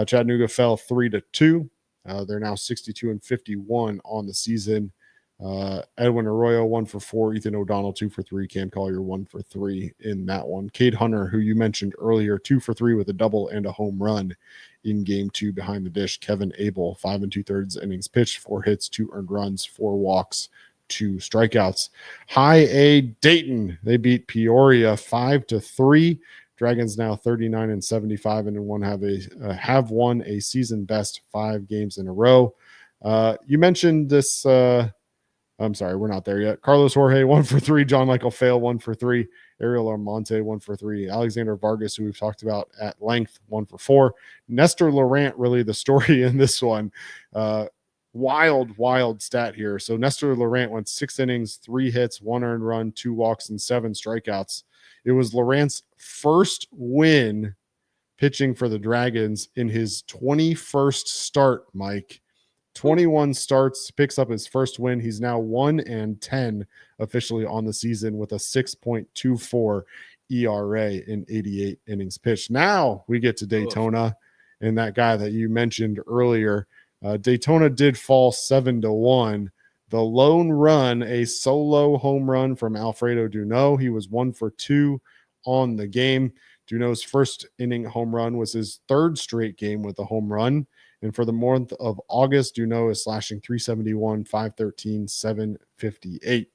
Chattanooga fell 3-2. They're now 62-51 on the season. Edwin Arroyo 1 for 4. Ethan O'Donnell 2 for 3. Cam Collier 1 for 3 in that one. Cade Hunter, who you mentioned earlier, 2 for 3 with a double and a home run in game 2 behind the dish. Kevin Abel 5 2/3 innings pitched, 4 hits, 2 earned runs, 4 walks, 2 strikeouts. High A Dayton, they beat Peoria 5-3. Dragons now 39-75 and have won a season best 5 games in a row. You mentioned this. I'm sorry, we're not there yet. Carlos Jorge 1 for 3. John Michael Fail 1 for 3. Ariel Armonte 1 for 3. Alexander Vargas, who we've talked about at length, 1 for 4. Nestor Laurent, really the story in this one. Wild stat here. So Nestor Laurent went 6 innings, 3 hits, 1 earned run, 2 walks, and 7 strikeouts. It was Laurent's first win pitching for the Dragons in his 21st start, Mike. 21 starts, picks up his first win. He's now 1-10 officially on the season with a 6.24 ERA in 88 innings pitched. Now we get to Daytona and that guy that you mentioned earlier. Daytona did fall 7-1. The lone run, a solo home run from Alfredo Duno. He was 1 for 2 on the game. Duno's first inning home run was his 3rd straight game with a home run. And for the month of August, Duno is slashing 371, 513, 758.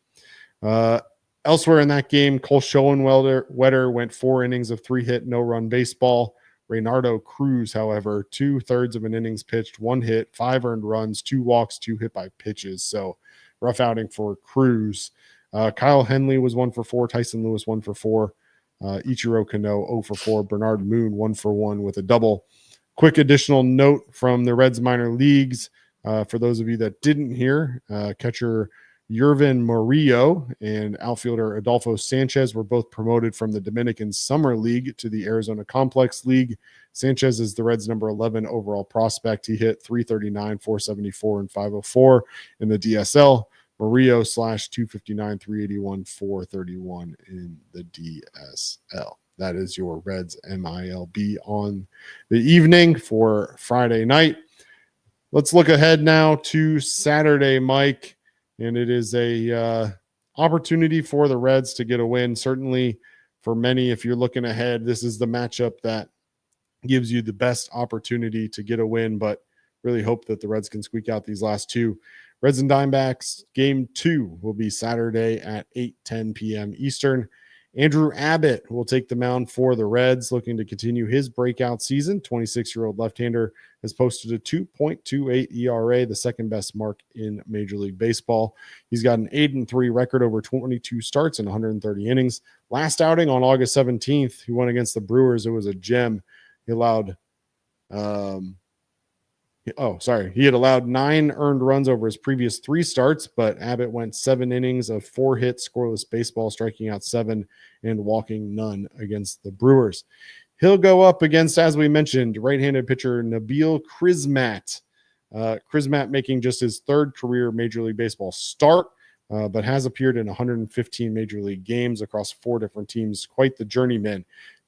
Elsewhere in that game, Cole Schoenwetter went 4 innings of 3-hit, no-run baseball. Reynaldo Cruz, however, 2/3 of an innings pitched, 1 hit, 5 earned runs, 2 walks, 2 hit by pitches. So rough outing for Cruz. Kyle Henley was 1 for 4. Tyson Lewis 1 for 4. Ichiro Kano 0 for 4. Bernard Moon 1 for 1 with a double. Quick additional note from the Reds minor leagues. For those of you that didn't hear, catcher Yervin Murillo and outfielder Adolfo Sanchez were both promoted from the Dominican Summer League to the Arizona Complex League. Sanchez is the Reds' number 11 overall prospect. He hit 339, 474, and 504 in the DSL. Murillo slashed 259, 381, 431 in the DSL. That is your Reds MILB on the evening for Friday night. Let's look ahead now to Saturday, Mike. And it is a opportunity for the Reds to get a win. Certainly for many, if you're looking ahead, this is the matchup that gives you the best opportunity to get a win, but really hope that the Reds can squeak out these last 2. Reds and Diamondbacks game 2 will be Saturday at 8:10 p.m. Eastern. Andrew Abbott will take the mound for the Reds, looking to continue his breakout season. 26-year-old left-hander has posted a 2.28 ERA, the second best mark in Major League Baseball. He's got an 8-3 record over 22 starts and 130 innings. Last outing on August 17th, he went against the Brewers. It was a gem. He allowed he had allowed 9 earned runs over his previous 3 starts, but Abbott went 7 innings of 4-hit scoreless baseball, striking out 7 and walking none against the Brewers. He'll go up against, as we mentioned, right-handed pitcher Nabil Crismatt. Crismatt making just his 3rd career Major League Baseball start, but has appeared in 115 Major League games across 4 different teams. Quite the journeyman.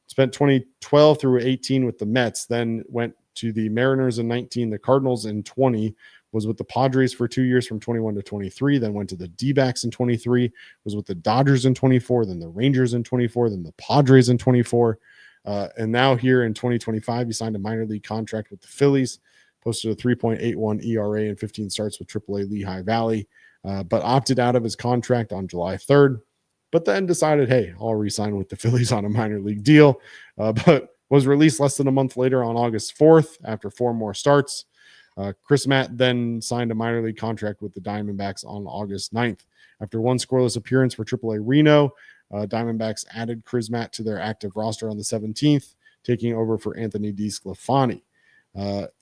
Spent 2012 through 18 with the Mets, then went to the Mariners in 19, the Cardinals in 20, was with the Padres for 2 years from 21 to 23, then went to the Dbacks in 23, was with the Dodgers in 24, then the Rangers in 24, then the Padres in 24. And now here in 2025, he signed a minor league contract with the Phillies, posted a 3.81 ERA in 15 starts with AAA Lehigh Valley, but opted out of his contract on July 3rd, but then decided, hey, I'll re-sign with the Phillies on a minor league deal. But was released less than a month later on August 4th after 4 more starts. Chris Matt then signed a minor league contract with the Diamondbacks on August 9th. After one scoreless appearance for AAA Reno, Diamondbacks added Chris Matt to their active roster on the 17th, taking over for Anthony DeSclafani.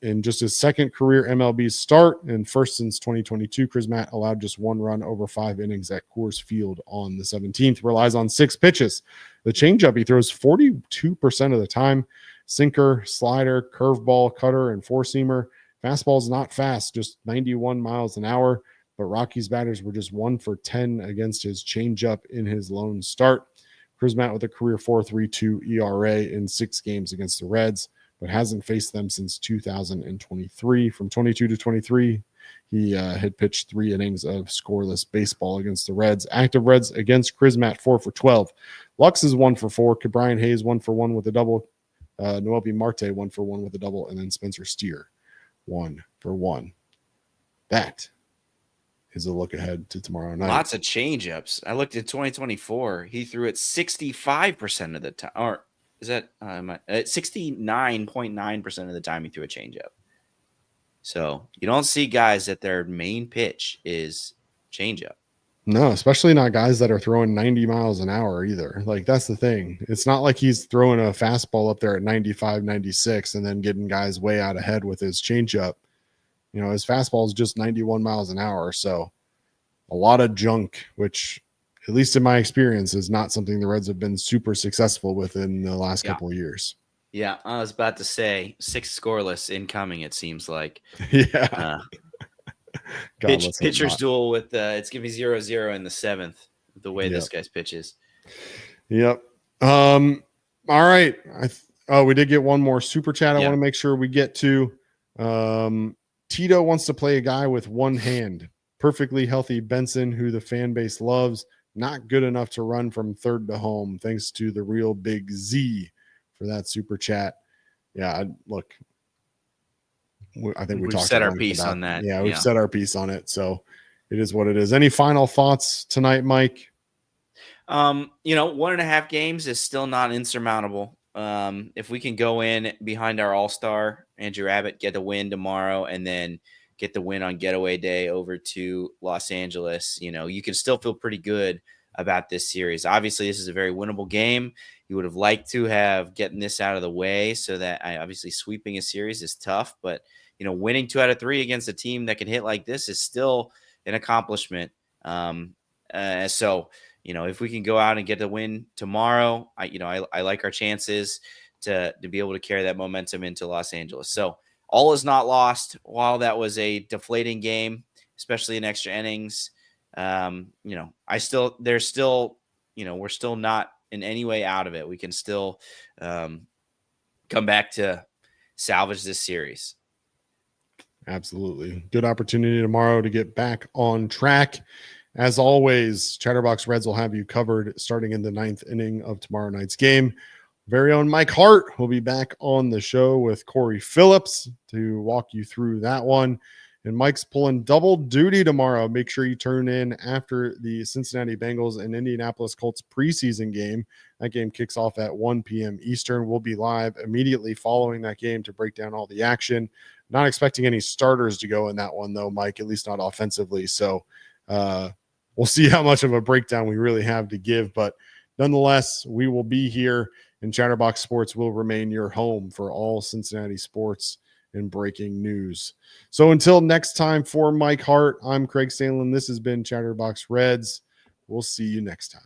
In just his second career MLB start and first since 2022, Chris Matt allowed just 1 run over 5 innings at Coors Field on the 17th, relies on 6 pitches. The changeup he throws 42% of the time, sinker, slider, curveball, cutter, and four-seamer. Fastball is not fast, just 91 miles an hour, but Rockies batters were just 1 for 10 against his changeup in his lone start. Chris Matt with a career 4.32 ERA in 6 games against the Reds, but hasn't faced them since 2023. From 22 to 23, he had pitched 3 innings of scoreless baseball against the Reds. Active Reds against Chris Matt, 4 for 12. Lux is 1 for 4. Brian Hayes, 1 for 1 with a double. Noelvi Marte, 1 for 1 with a double. And then Spencer Steer, 1 for 1. That is a look ahead to tomorrow night.
Lots of changeups. I looked at 2024. He threw it 65% of the time. Or is that 69.9% of the time he threw a changeup? So you don't see guys that their main pitch is changeup.
No, especially not guys that are throwing 90 miles an hour either. Like, that's the thing. It's not like he's throwing a fastball up there at 95, 96 and then getting guys way out ahead with his changeup. You know, his fastball is just 91 miles an hour. So a lot of junk, which, at least in my experience, is not something the Reds have been super successful with in the last couple of years.
Yeah, I was about to say 6 scoreless incoming, it seems like.
Yeah.
Pitcher's duel with it's giving 0-0 in the 7th, the way this guy's pitches.
Yep. All right. We did get one more super chat I want to make sure we get to. Tito wants to play a guy with one hand. Perfectly healthy Benson, who the fan base loves. Not good enough to run from third to home. Thanks to the real Big Z for that super chat. Yeah, look, I think we've
said our piece on that.
Yeah, we've said our piece on it. So it is what it is. Any final thoughts tonight, Mike?
1.5 games is still not insurmountable. If we can go in behind our all-star, Andrew Abbott, get a win tomorrow, and then get the win on getaway day over to Los Angeles, you can still feel pretty good about this series. Obviously, this is a very winnable game. You would have liked to have gotten this out of the way so that obviously sweeping a series is tough, but winning 2 out of 3 against a team that can hit like this is still an accomplishment. So if we can go out and get the win tomorrow, I like our chances to be able to carry that momentum into Los Angeles. So all is not lost. While that was a deflating game, especially in extra innings, we're still not in any way out of it. We can still come back to salvage this series.
Absolutely. Good opportunity tomorrow to get back on track. As always, Chatterbox Reds will have you covered starting in the 9th inning of tomorrow night's game. Very own Mike Hart will be back on the show with Corey Phillips to walk you through that one. And Mike's pulling double duty tomorrow. Make sure you turn in after the Cincinnati Bengals and Indianapolis Colts preseason game. That game kicks off at 1 p.m. Eastern. We'll be live immediately following that game to break down all the action. Not expecting any starters to go in that one, though, Mike, at least not offensively. So we'll see how much of a breakdown we really have to give. But nonetheless, we will be here, and Chatterbox Sports will remain your home for all Cincinnati sports and breaking news. So until next time, for Mike Hart, I'm Craig Sandlin. This has been Chatterbox Reds. We'll see you next time.